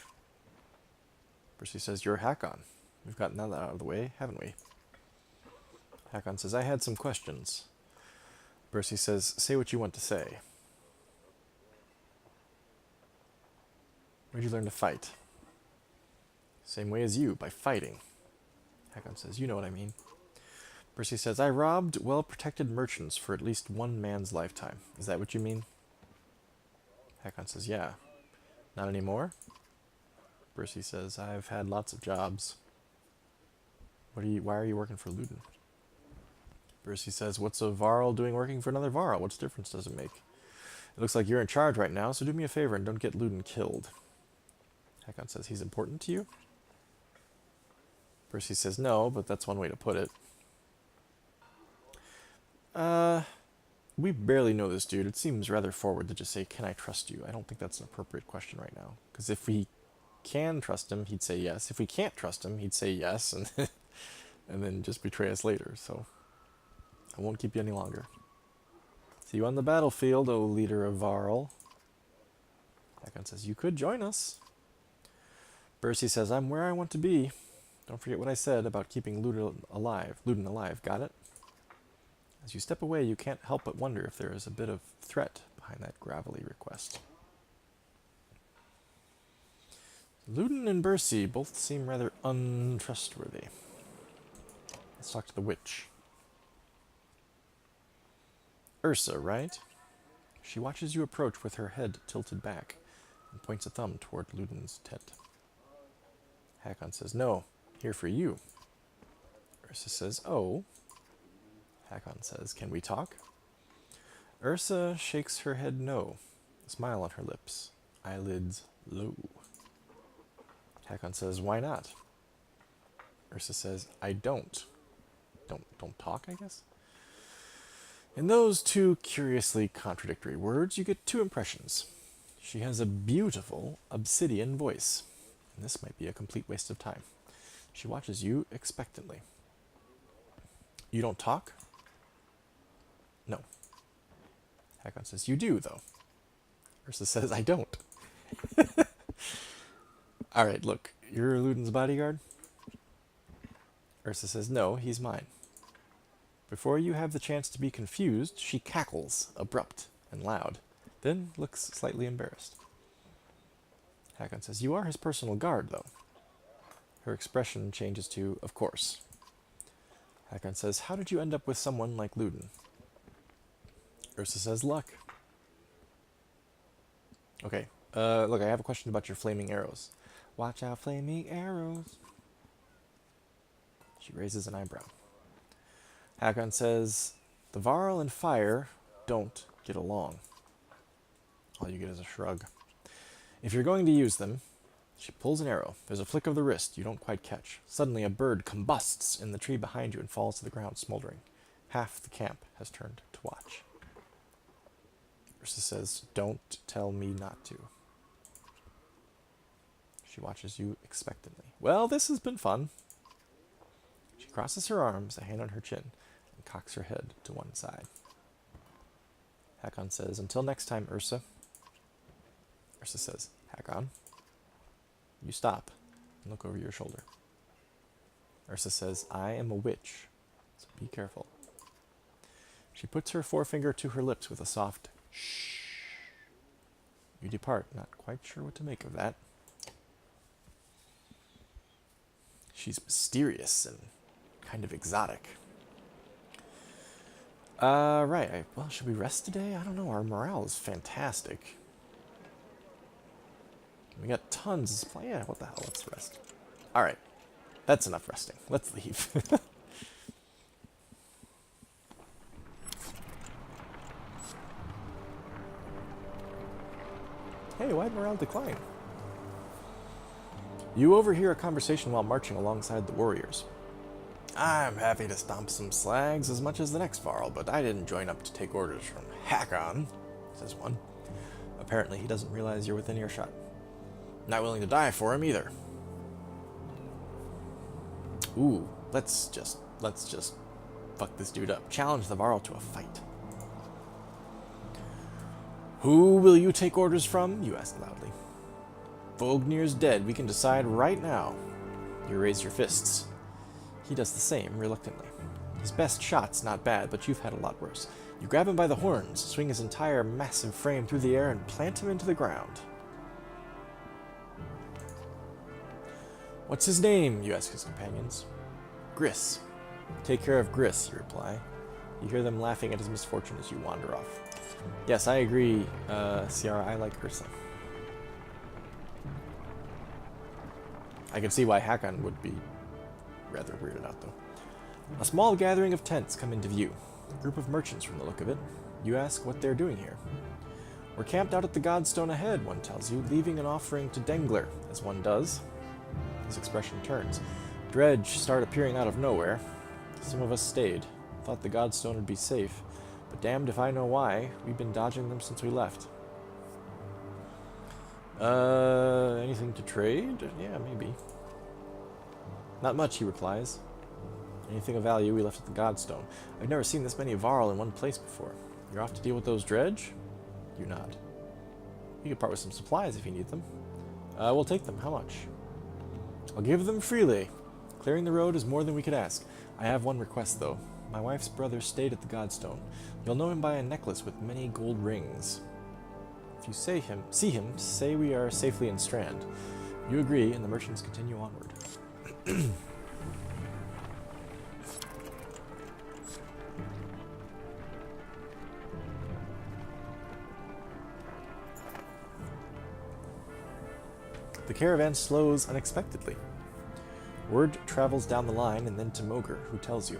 Bercy says, "You're Hakon. We've gotten that out of the way, haven't we?" Hakon says, "I had some questions." Bercy says, "Say what you want to say." Where'd you learn to fight? Same way as you, by fighting. Hakon says, "You know what I mean." Bercy says, "I robbed well-protected merchants for at least one man's lifetime. Is that what you mean?" Hakon says, "Yeah." "Not anymore?" Bercy says, "I've had lots of jobs." Why are you working for Luden? Bercy says, "What's a Varl doing working for another Varl? What difference does it make? It looks like you're in charge right now, so do me a favor and don't get Luden killed." Hakon says, "He's important to you?" Bercy says, "No, but that's one way to put it." We barely know this dude. It seems rather forward to just say, "Can I trust you?" I don't think that's an appropriate question right now. Because if we can trust him, he'd say yes. If we can't trust him, he'd say yes, and and then just betray us later. So I won't keep you any longer. "See you on the battlefield, O leader of Varl." Hakon says, "You could join us." Bercy says, "I'm where I want to be. Don't forget what I said about keeping Luden alive. Got it?" As you step away, you can't help but wonder if there is a bit of threat behind that gravelly request. Luden and Bercy both seem rather untrustworthy. Let's talk to the witch. Ursa, right? She watches you approach with her head tilted back and points a thumb toward Luden's tent. Hakon says, "No, here for you." Ursa says, "Oh." Hakon says, "Can we talk?" Ursa shakes her head no, a smile on her lips, eyelids low. Hakon says, "Why not?" Ursa says, "I don't." Don't talk, I guess? In those two curiously contradictory words, you get two impressions. She has a beautiful obsidian voice, and this might be a complete waste of time. She watches you expectantly. "You don't talk?" "No." Hakon says, "You do, though." Ursa says, "I don't." Alright, look, you're Ludin's bodyguard? Ursa says, no, he's mine. Before you have the chance to be confused, she cackles, abrupt and loud, then looks slightly embarrassed. Hakon says, you are his personal guard, though. Her expression changes to, of course. Hakon says, how did you end up with someone like Ludin? Ursa says, luck. Okay, look, I have a question about your flaming arrows. Watch out, flaming arrows. She raises an eyebrow. Hakon says, the Varl and fire don't get along. All you get is a shrug. If you're going to use them, she pulls an arrow. There's a flick of the wrist you don't quite catch. Suddenly a bird combusts in the tree behind you and falls to the ground smoldering. Half the camp has turned to watch. Ursa says, don't tell me not to. She watches you expectantly. Well, this has been fun. She crosses her arms, a hand on her chin, and cocks her head to one side. Hakon says, until next time, Ursa. Ursa says, Hakon. You stop and look over your shoulder. Ursa says, I am a witch, so be careful. She puts her forefinger to her lips with a soft shh. You depart, not quite sure what to make of that. She's mysterious and kind of exotic. Right. Well, should we rest today? I don't know. Our morale is fantastic. We got tons of supply. Yeah, what the hell? Let's rest. Alright. That's enough resting. Let's leave. Hey, why'd morale decline? You overhear a conversation while marching alongside the warriors. I'm happy to stomp some slags as much as the next Varl, but I didn't join up to take orders from Hakon, says one. Apparently he doesn't realize you're within earshot. Not willing to die for him either. Ooh, let's just fuck this dude up. Challenge the Varl to a fight. Who will you take orders from? You ask loudly. Vognir's dead. We can decide right now. You raise your fists. He does the same, reluctantly. His best shot's not bad, but you've had a lot worse. You grab him by the horns, swing his entire massive frame through the air, and plant him into the ground. What's his name? You ask his companions. Gris. Take care of Gris, you reply. You hear them laughing at his misfortune as you wander off. Yes, I agree, Ciara, I like Ursa. I can see why Hakon would be rather weirded out, though. A small gathering of tents come into view. A group of merchants from the look of it. You ask what they're doing here. We're camped out at the Godstone ahead, one tells you, leaving an offering to Dengler, as one does. His expression turns. Dredge start appearing out of nowhere. Some of us stayed. Thought the Godstone would be safe. But damned if I know why. We've been dodging them since we left. Anything to trade? Yeah, maybe. Not much, he replies. Anything of value we left at the Godstone. I've never seen this many Varl in one place before. You're off to deal with those dredge? You nod. You could part with some supplies if you need them. We'll take them. How much? I'll give them freely. Clearing the road is more than we could ask. I have one request, though. My wife's brother stayed at the Godstone. You'll know him by a necklace with many gold rings. If you see him, say we are safely in Strand. You agree, and the merchants continue onward. The caravan slows unexpectedly. Word travels down the line and then to Moger, who tells you.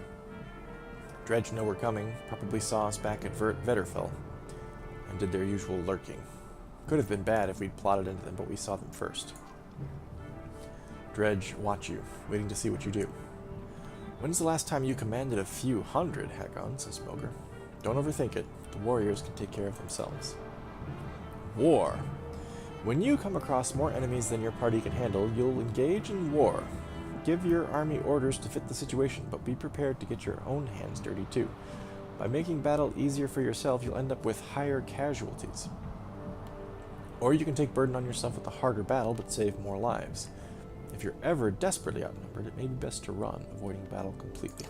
Dredge know we're coming, probably saw us back at Vetterfell, and did their usual lurking. Could have been bad if we'd plotted into them, but we saw them first. Dredge watch you, waiting to see what you do. When's the last time you commanded a few hundred, Hakon, says Moger. Don't overthink it. The warriors can take care of themselves. War. When you come across more enemies than your party can handle, you'll engage in war. Give your army orders to fit the situation, but be prepared to get your own hands dirty too. By making battle easier for yourself, you'll end up with higher casualties. Or you can take burden on yourself with a harder battle, but save more lives. If you're ever desperately outnumbered, it may be best to run, avoiding battle completely.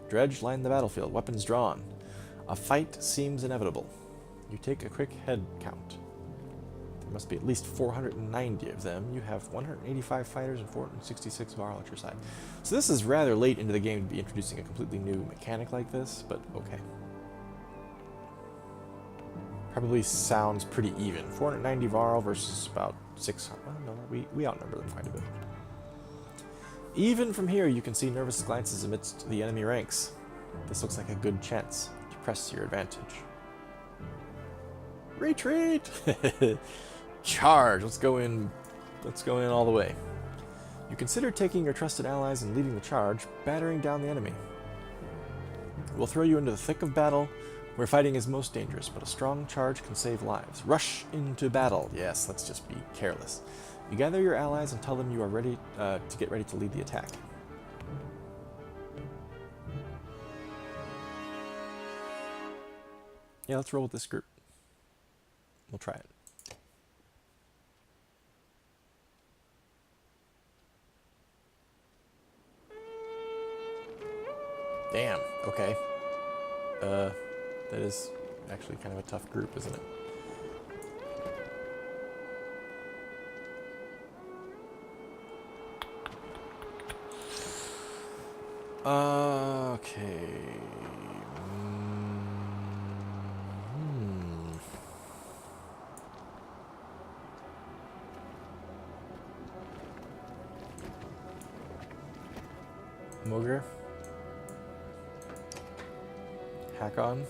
Dredge, line the battlefield, weapons drawn. A fight seems inevitable. You take a quick head count. There must be at least 490 of them. You have 185 fighters and 466 Varl at your side. So this is rather late into the game to be introducing a completely new mechanic like this, but okay. Probably sounds pretty even. 490 Varl versus about 600. Well, no, we outnumber them quite a bit. Even from here, you can see nervous glances amidst the enemy ranks. This looks like a good chance to press your advantage. Retreat! Charge! Let's go in all the way. You consider taking your trusted allies and leading the charge, battering down the enemy. We'll throw you into the thick of battle, where fighting is most dangerous, but a strong charge can save lives. Rush into battle. Yes, let's just be careless. You gather your allies and tell them you are ready to get ready to lead the attack. Yeah, let's roll with this group. We'll try it. Damn, okay. That is actually kind of a tough group, isn't it? Okay. Mogre. Hack on.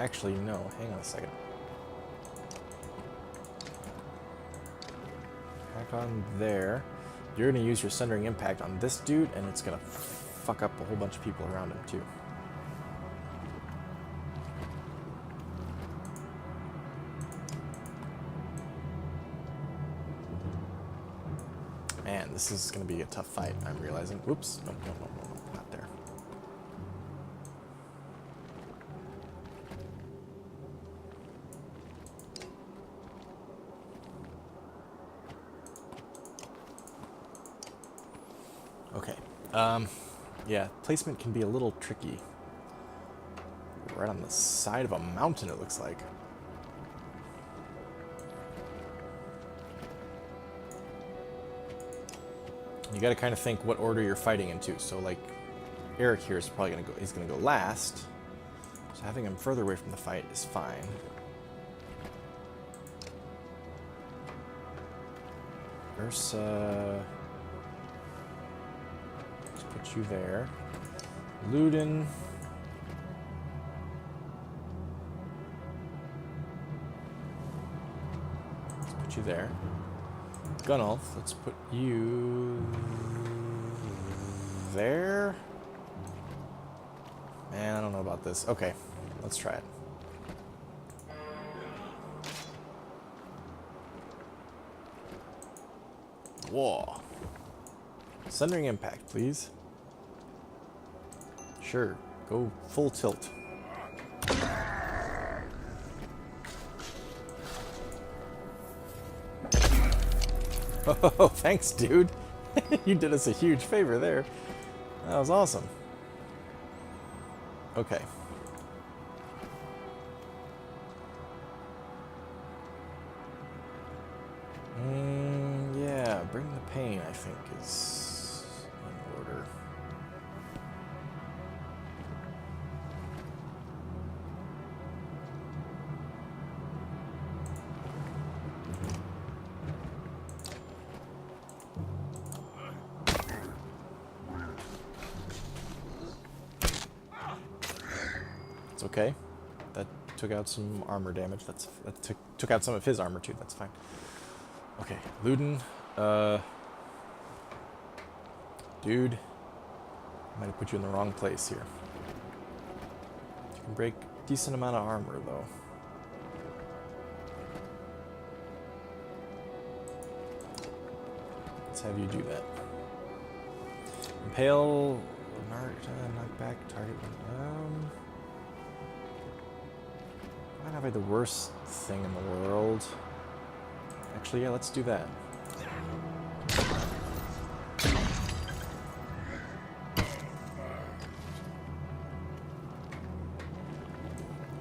Actually, no. Hang on a second. Hack on there. You're going to use your Sundering Impact on this dude, and it's going to fuck up a whole bunch of people around him, too. Man, this is going to be a tough fight, I'm realizing. Whoops. No, not there. Okay. Yeah, placement can be a little tricky. Right on the side of a mountain, it looks like. You got to kind of think what order you're fighting into. So, like, Eric here is probably going to go. He's going to go last. So having him further away from the fight is fine. Ursa. Let's put you there. Luden. Let's put you there. Gunnulf, let's put you there. Man, I don't know about this. Okay, let's try it. Whoa. Sundering Impact, please. Sure, go full tilt. Oh, thanks, dude. You did us a huge favor there. That was awesome. Okay. Yeah, bring the pain, I think, is in order. Okay, that took out some armor damage. That took out some of his armor too. That's fine. Okay, Luden, dude, I might have put you in the wrong place here. You can break a decent amount of armor though. Let's have you do that. Impale Knock back target. Might not be the worst thing in the world. Actually, yeah, let's do that.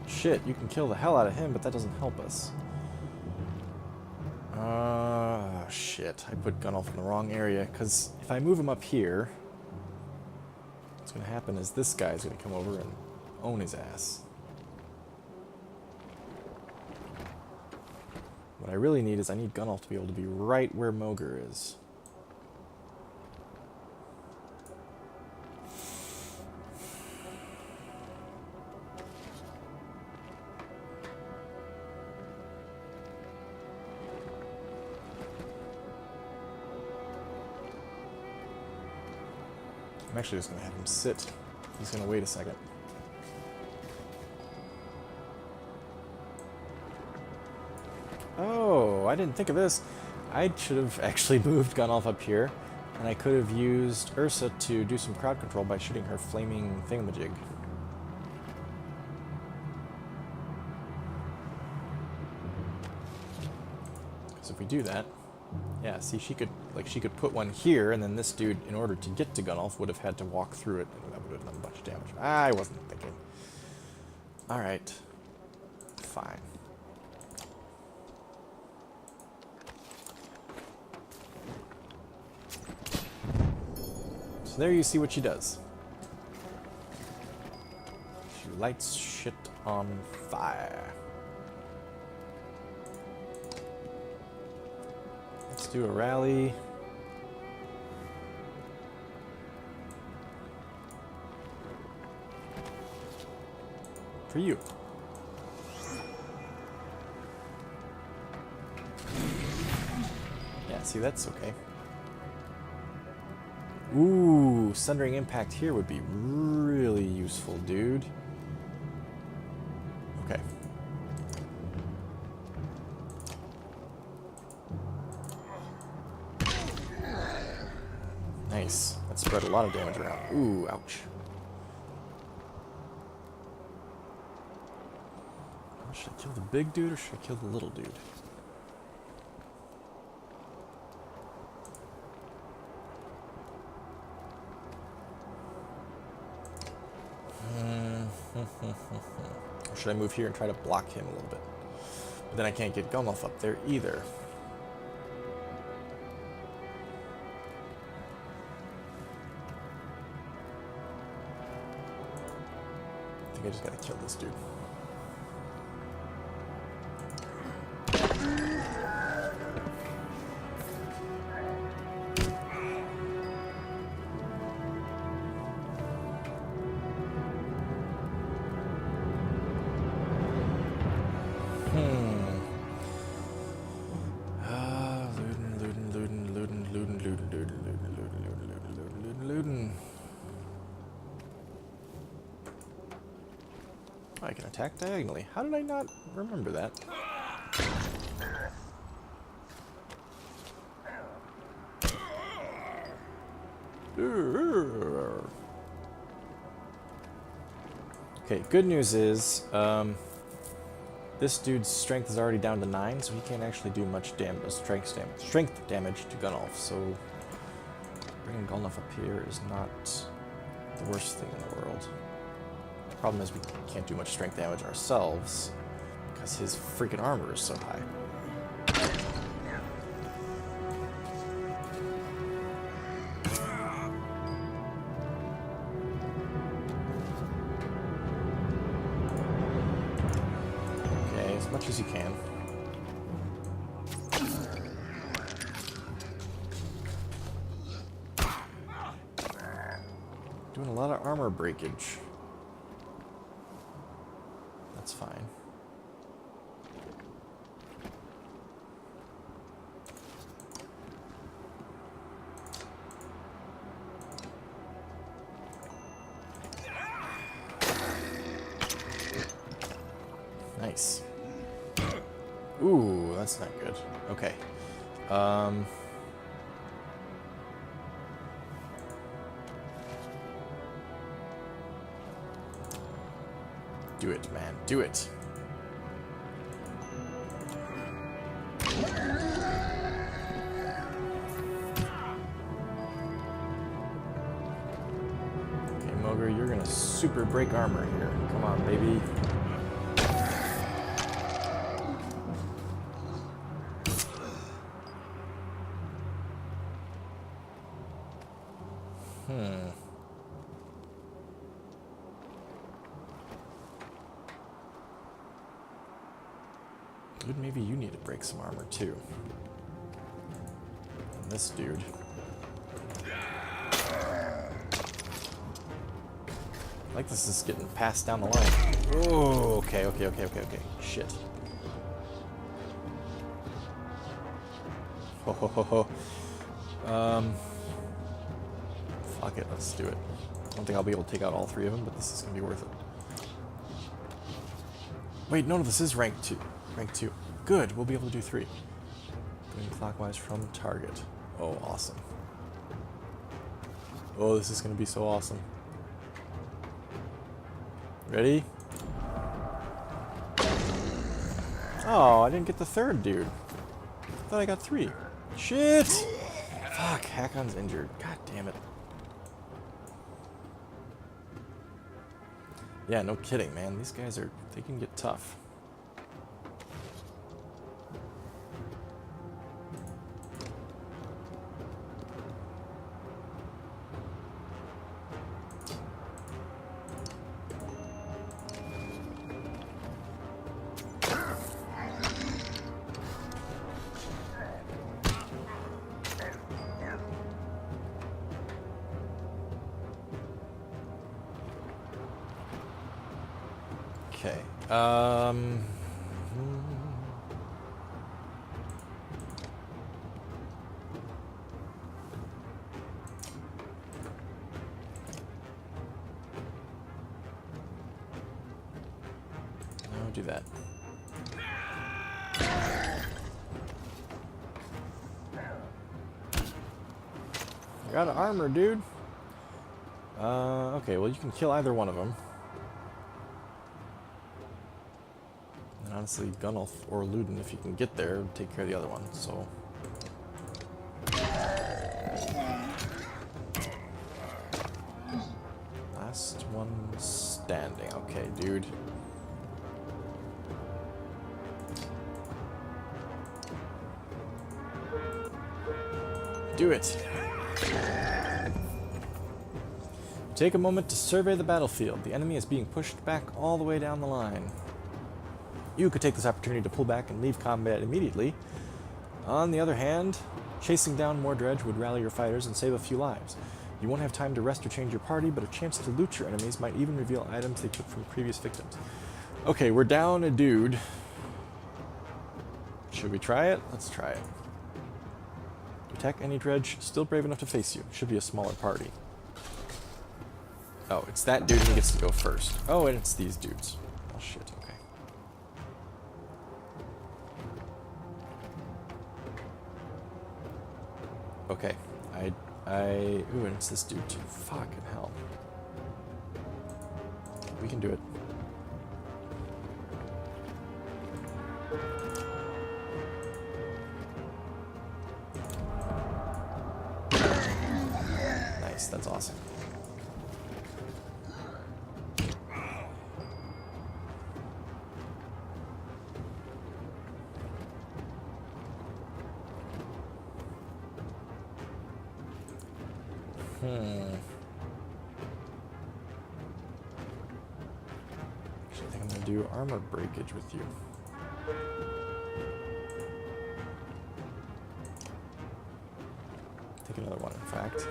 Shit, you can kill the hell out of him, but that doesn't help us. Shit, I put Gunnulf in the wrong area, because if I move him up here, what's going to happen is this guy's going to come over and own his ass. What I really need is I need Gunnulf to be able to be right where Mogr is. I'm actually just going to have him sit. He's going to wait a second. Oh, I didn't think of this. I should have actually moved Gunnulf up here, and I could have used Ursa to do some crowd control by shooting her flaming thingamajig. Because if we do that, yeah, see, she could put one here, and then this dude, in order to get to Gunnulf, would have had to walk through it, and that would have done a bunch of damage. I wasn't thinking. Alright. Fine. So there you see what she does. She lights shit on fire. Let's do a rally. For you. Yeah, see, that's okay. Ooh, Sundering Impact here would be really useful, dude. Okay. Nice. That spread a lot of damage around. Ooh, ouch. Should I kill the big dude or should I kill the little dude? Or should I move here and try to block him a little bit? But then I can't get Gunnulf up there either. I think I just gotta kill this dude. I can attack diagonally. How did I not remember that? Okay, good news is, this dude's strength is already down to 9, so he can't actually do much strength damage to Gunnulf, so bringing Gunnulf up here is not the worst thing in the world. The problem is we can't do much strength damage ourselves, because his freaking armor is so high. Much as you can. Doing a lot of armor breakage. That's fine. Nice. Ooh, that's not good. Okay. Do it, man. Do it. Okay, Mogre, you're gonna super break armor here. Come on, baby. Dude, maybe you need to break some armor too. And this dude. Like this is getting passed down the line. Oh, okay. Shit. Ho ho ho ho. Fuck it, let's do it. I don't think I'll be able to take out all three of them, but this is gonna be worth it. Wait, no, this is rank 2. Rank 2. Good, we'll be able to do 3. Going clockwise from target. Oh, awesome. Oh, this is going to be so awesome. Ready? Oh, I didn't get the third dude. I thought I got 3. Shit! Fuck, Hakon's injured. God damn it. Yeah, no kidding, man. These guys they can get tough. Okay. No, do that. I got armor, dude. Okay, well, you can kill either one of them. And honestly, Gunnulf or Ludin, if you can get there, would take care of the other one, so... Last one standing. Okay, dude. Do it! Take a moment to survey the battlefield. The enemy is being pushed back all the way down the line. You could take this opportunity to pull back and leave combat immediately. On the other hand, chasing down more dredge would rally your fighters and save a few lives. You won't have time to rest or change your party, but a chance to loot your enemies might even reveal items they took from previous victims. Okay, we're down a dude. Should we try it? Let's try it. Attack any dredge still brave enough to face you. Should be a smaller party. Oh, it's that dude who gets to go first. Oh, and it's these dudes. Oh, shit, okay. Okay. Ooh, and it's this dude too. Fucking hell. We can do it. Nice, that's awesome. Actually, I think I'm going to do armor breakage with you. Take another one, in fact.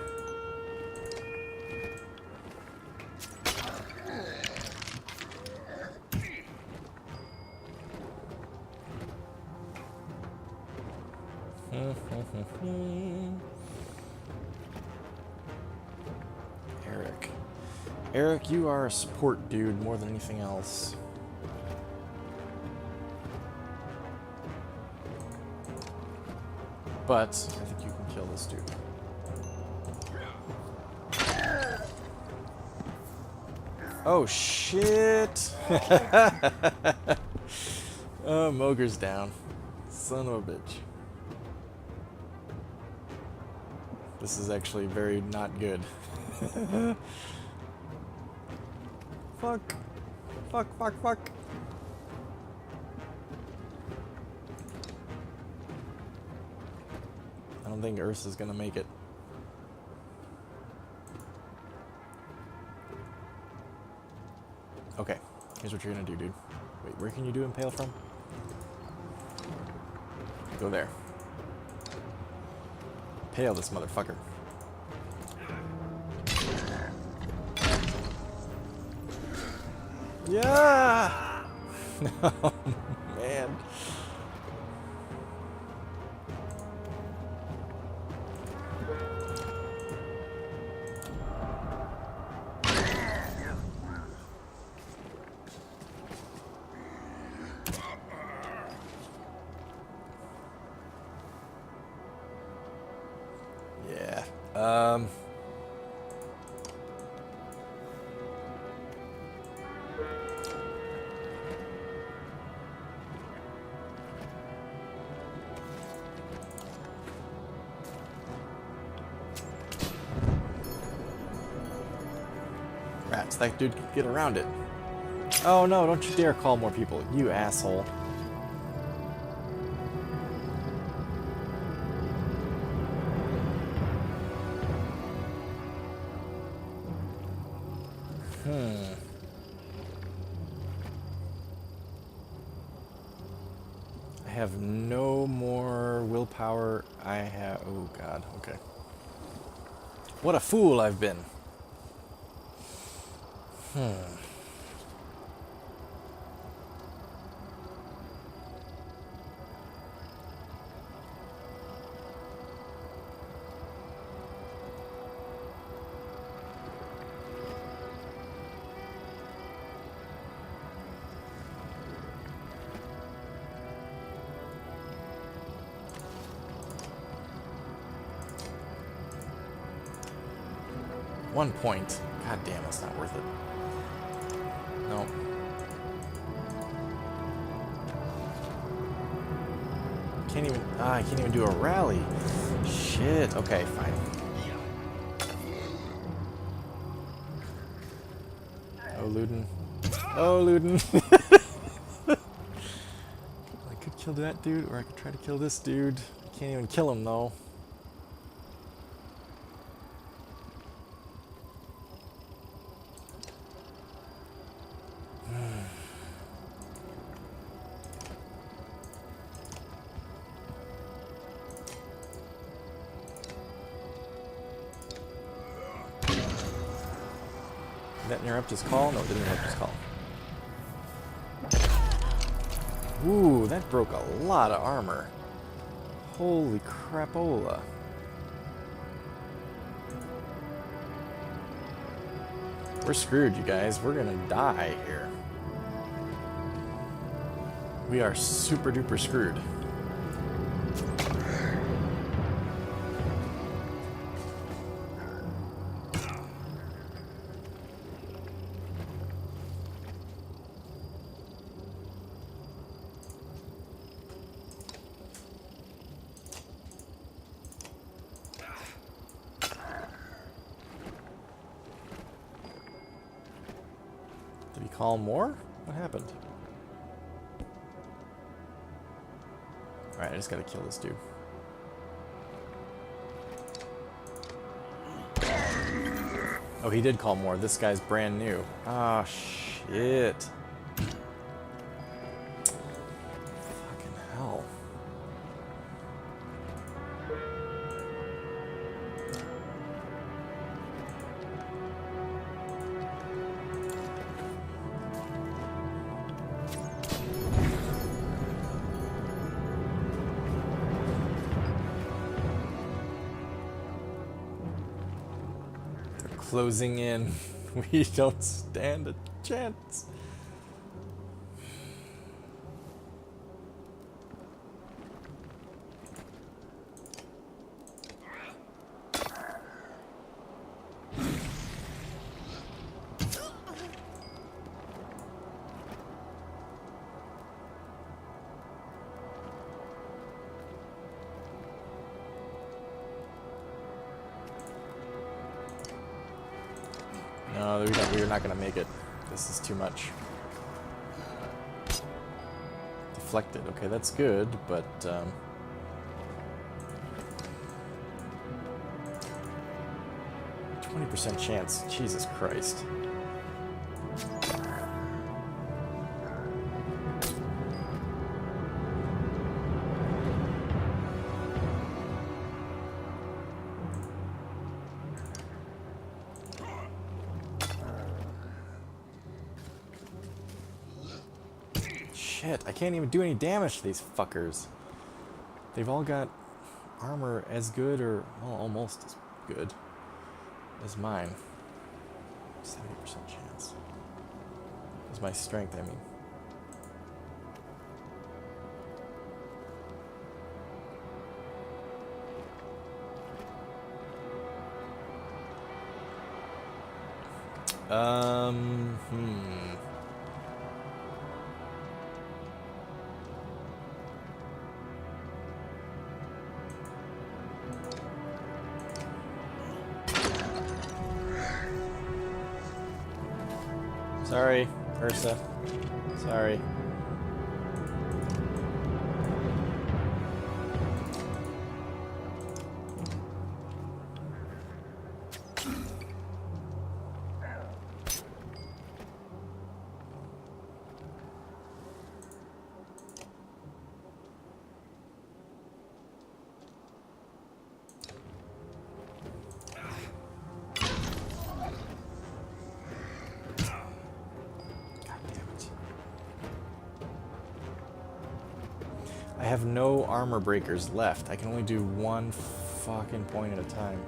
Eric, you are a support dude more than anything else. But I think you can kill this dude. Oh, shit! Oh, Mogre's down. Son of a bitch. This is actually very not good. Fuck. Fuck, fuck, fuck. I don't think Ursa's gonna make it. Okay, here's what you're gonna do, dude. Wait, where can you do impale from? Go there. Impale this motherfucker. Yeah! Oh, man. Yeah. Rats, that dude can get around it. Oh no, don't you dare call more people, you asshole. I have no more willpower. I have... Oh god, okay. What a fool I've been. 1 point. God damn, that's not worth it. No. Can't even... I can't even do a rally. Shit. Okay, fine. Oh, Luden. Oh, Luden. I could kill that dude, or I could try to kill this dude. I can't even kill him, though. Did that interrupt his call? No, it didn't interrupt his call. Ooh, that broke a lot of armor. Holy crapola. We're screwed, you guys. We're gonna die here. We are super duper screwed. Did he call more? What happened? Alright, I just gotta kill this dude. Oh, he did call more. This guy's brand new. Ah, shit. Fucking hell. Closing in. We don't stand a chance. No, we're not gonna make it. This is too much. Deflected. Okay, that's good, but 20% chance. Jesus Christ. Shit, I can't even do any damage to these fuckers. They've all got armor as good, or well, almost as good as mine. 70% chance. Is my strength, I mean. Sorry, Ursa. Sorry. I have no armor breakers left. I can only do one fucking point at a time.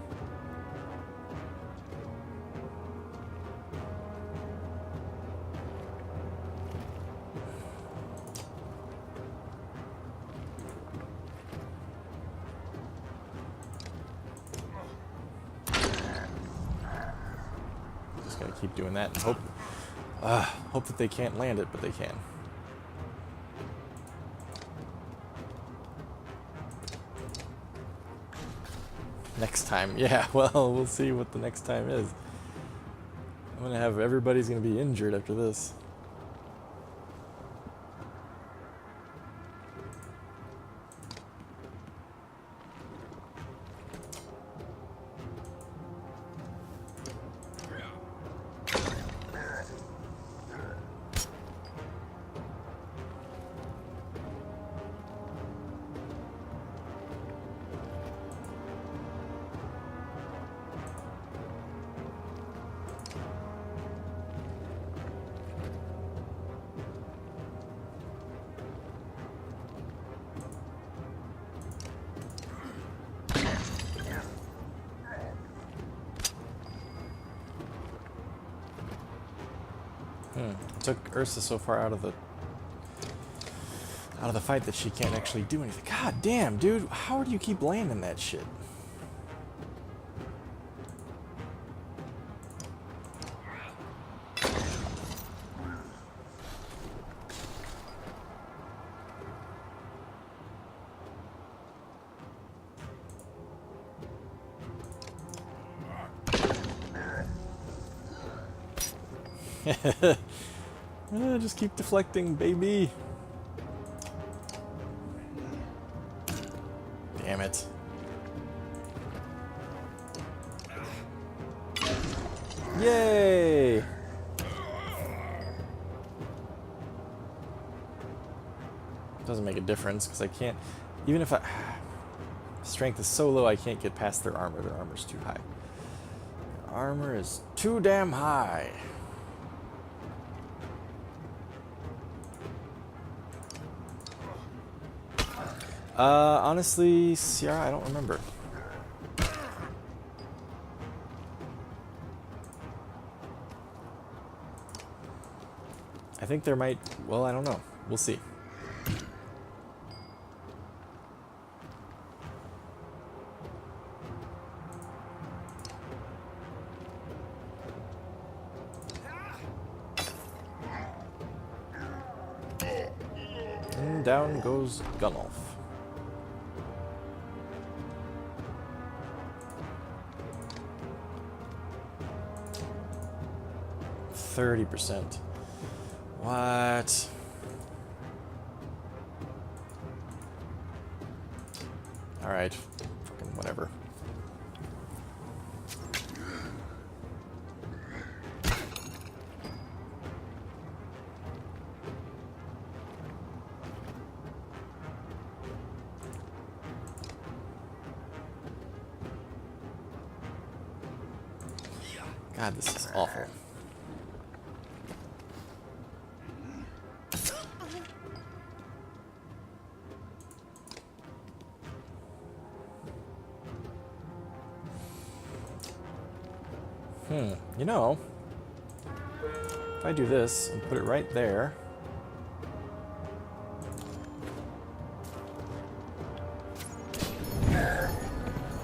Just gotta keep doing that and hope that they can't land it, but they can. Next time, yeah, well, we'll see what the next time is. I'm gonna have everybody's gonna be injured after this. Took Ursa so far out of the fight that she can't actually do anything. God damn, dude, how do you keep landing that shit? Just keep deflecting, baby. Damn it. Yay! Doesn't make a difference because I can't, even if strength is so low I can't get past their armor. Their armor's too high. Their armor is too damn high. Honestly, Sierra, I don't remember. I think there might, well, I don't know. We'll see. And down goes Gunnulf. 30%. What? Alright. Fucking whatever. God, this is awful. You know, if I do this and put it right there,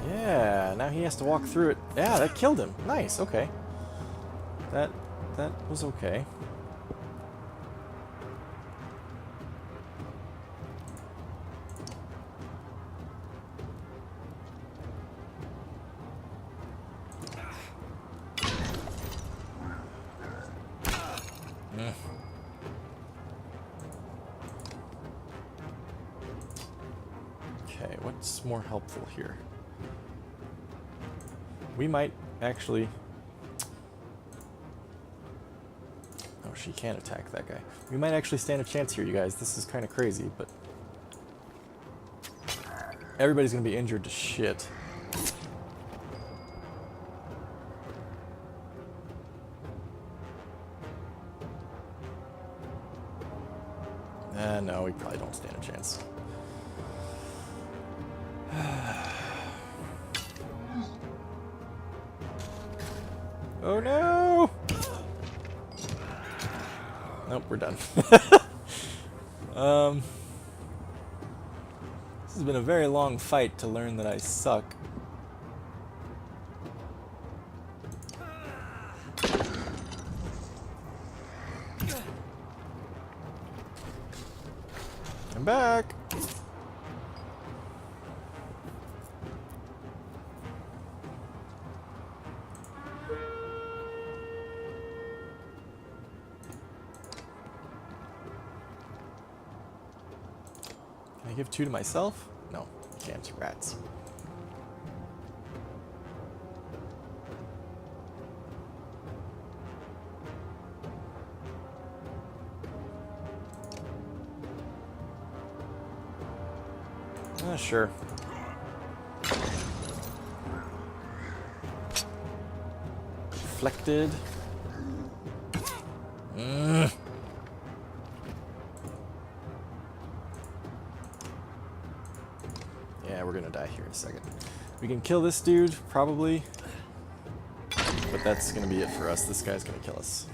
yeah, now he has to walk through it. Yeah, that killed him. Nice, okay. That was okay. Okay, what's more helpful here? We might actually... Oh, she can't attack that guy. We might actually stand a chance here, you guys. This is kind of crazy, but... Everybody's gonna be injured to shit. No, we probably don't stand a chance. Oh no! Nope, we're done. This has been a very long fight to learn that I suck. I'm back! Can I give 2 to myself? No, I can't. Rats. Sure. Deflected. Yeah, we're gonna die here in a second. We can kill this dude, probably. But that's gonna be it for us. This guy's gonna kill us.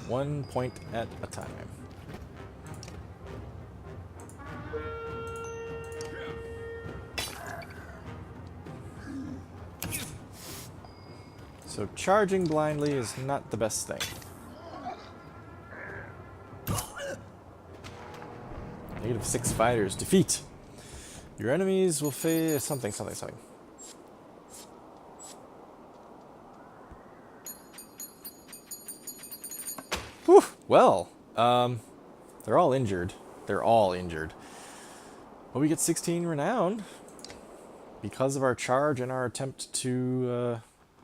1 point at a time. So charging blindly is not the best thing. -6 fighters. Defeat. Your enemies will face something. Whew. Well, they're all injured. But we get 16 renown because of our charge and our attempt to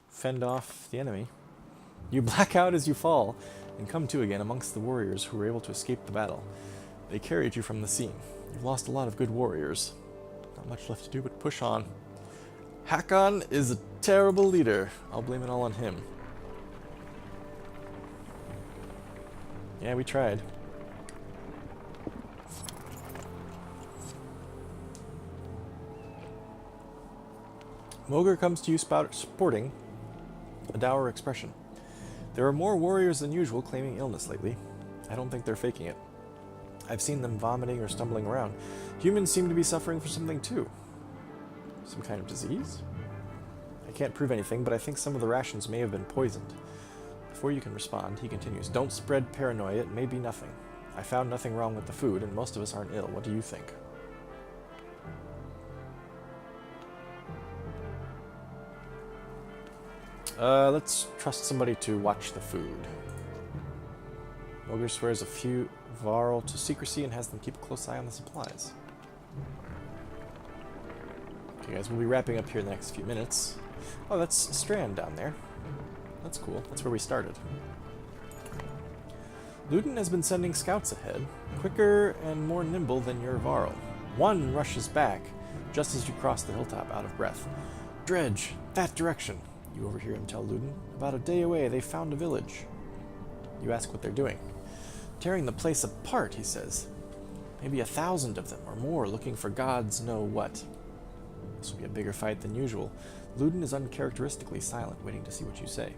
fend off the enemy. You black out as you fall and come to again amongst the warriors who were able to escape the battle. They carried you from the scene. You've lost a lot of good warriors. Not much left to do but push on. Hakon is a terrible leader. I'll blame it all on him. Yeah, we tried. Mogr comes to you sporting a dour expression. There are more warriors than usual claiming illness lately. I don't think they're faking it. I've seen them vomiting or stumbling around. Humans seem to be suffering from something too. Some kind of disease? I can't prove anything, but I think some of the rations may have been poisoned. Before you can respond, he continues, don't spread paranoia, it may be nothing. I found nothing wrong with the food, and most of us aren't ill. What do you think? Let's trust somebody to watch the food. Ogre swears a few Varl to secrecy and has them keep a close eye on the supplies. Okay guys, we'll be wrapping up here in the next few minutes. Oh, that's Strand down there. That's cool. That's where we started. Ludin has been sending scouts ahead, quicker and more nimble than your Varl. One rushes back just as you cross the hilltop, out of breath. Dredge, that direction. You overhear him tell Ludin. About a day away, they found a village. You ask what they're doing. Tearing the place apart, he says. Maybe 1,000 of them or more, looking for gods know what. This will be a bigger fight than usual. Ludin is uncharacteristically silent, waiting to see what you say.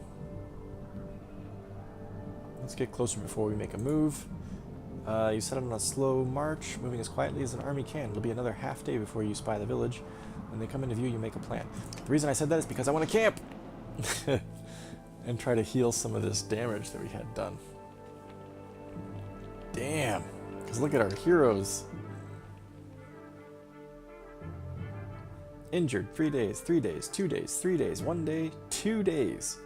Let's get closer before we make a move. You set out on a slow march, moving as quietly as an army can. It'll be another half day before you spy the village. When they come into view, you make a plan. The reason I said that is because I want to camp! And try to heal some of this damage that we had done. Damn! Because look at our heroes. Injured, 3 days, 3 days, 2 days, 3 days, 1 day, 2 days.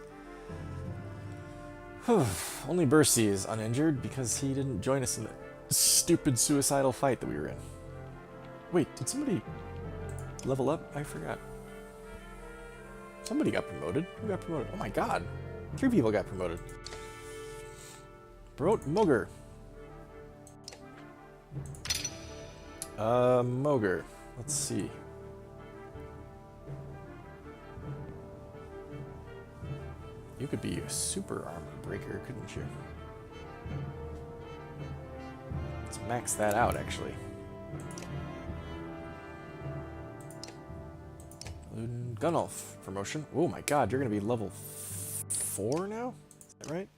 Only Bercy is uninjured because he didn't join us in the stupid suicidal fight that we were in. Wait, did somebody level up? I forgot. Somebody got promoted. Who got promoted? Oh my god. 3 people got promoted. Promote Mogre. Mogre. Let's see. You could be a super armor breaker, couldn't you? Let's max that out, actually. Gunnulf promotion. Oh my god, you're going to be level 4 now? Is that right?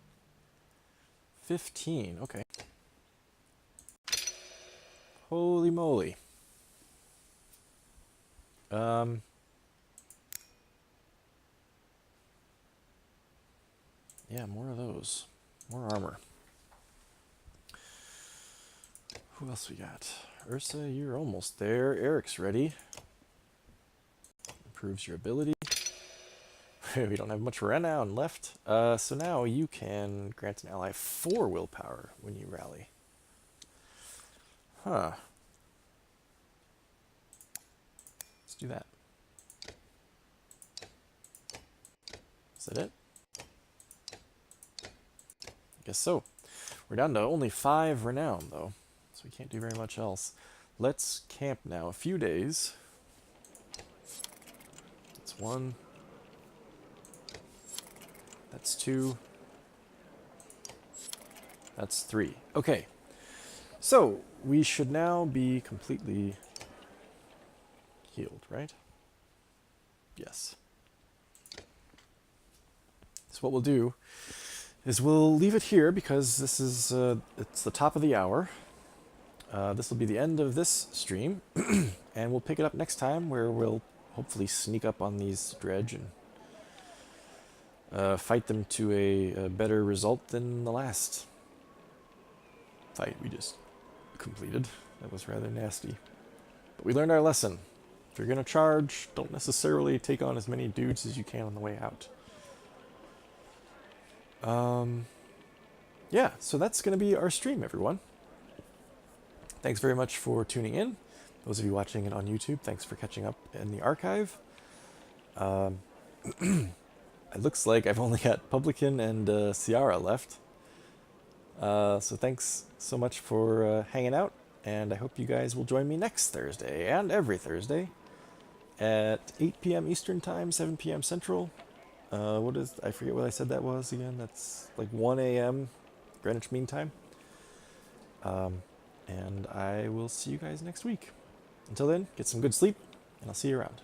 15, okay. Holy moly. Yeah, more of those. More armor. Who else we got? Ursa, you're almost there. Eric's ready. Improves your ability. We don't have much renown left. So now you can grant an ally 4 willpower when you rally. Huh. Let's do that. Is that it? I guess so. We're down to only 5 renown, though, so we can't do very much else. Let's camp now. A few days. That's 1. That's 2. That's 3. Okay. So, we should now be completely healed, right? Yes. So what we'll do is we'll leave it here because this is it's the top of the hour. This will be the end of this stream, and we'll pick it up next time where we'll hopefully sneak up on these dredge and fight them to a better result than the last fight we just completed. That was rather nasty. But we learned our lesson. If you're going to charge, don't necessarily take on as many dudes as you can on the way out. Yeah, so that's going to be our stream, everyone. Thanks very much for tuning in. Those of you watching it on YouTube, thanks for catching up in the archive. It looks like I've only got Publican and Ciara left. So thanks so much for hanging out, and I hope you guys will join me next Thursday and every Thursday at 8 p.m. Eastern Time, 7 p.m. Central. I forget what I said that was again. That's like 1 a.m. Greenwich Mean Time. And I will see you guys next week. Until then, get some good sleep, and I'll see you around.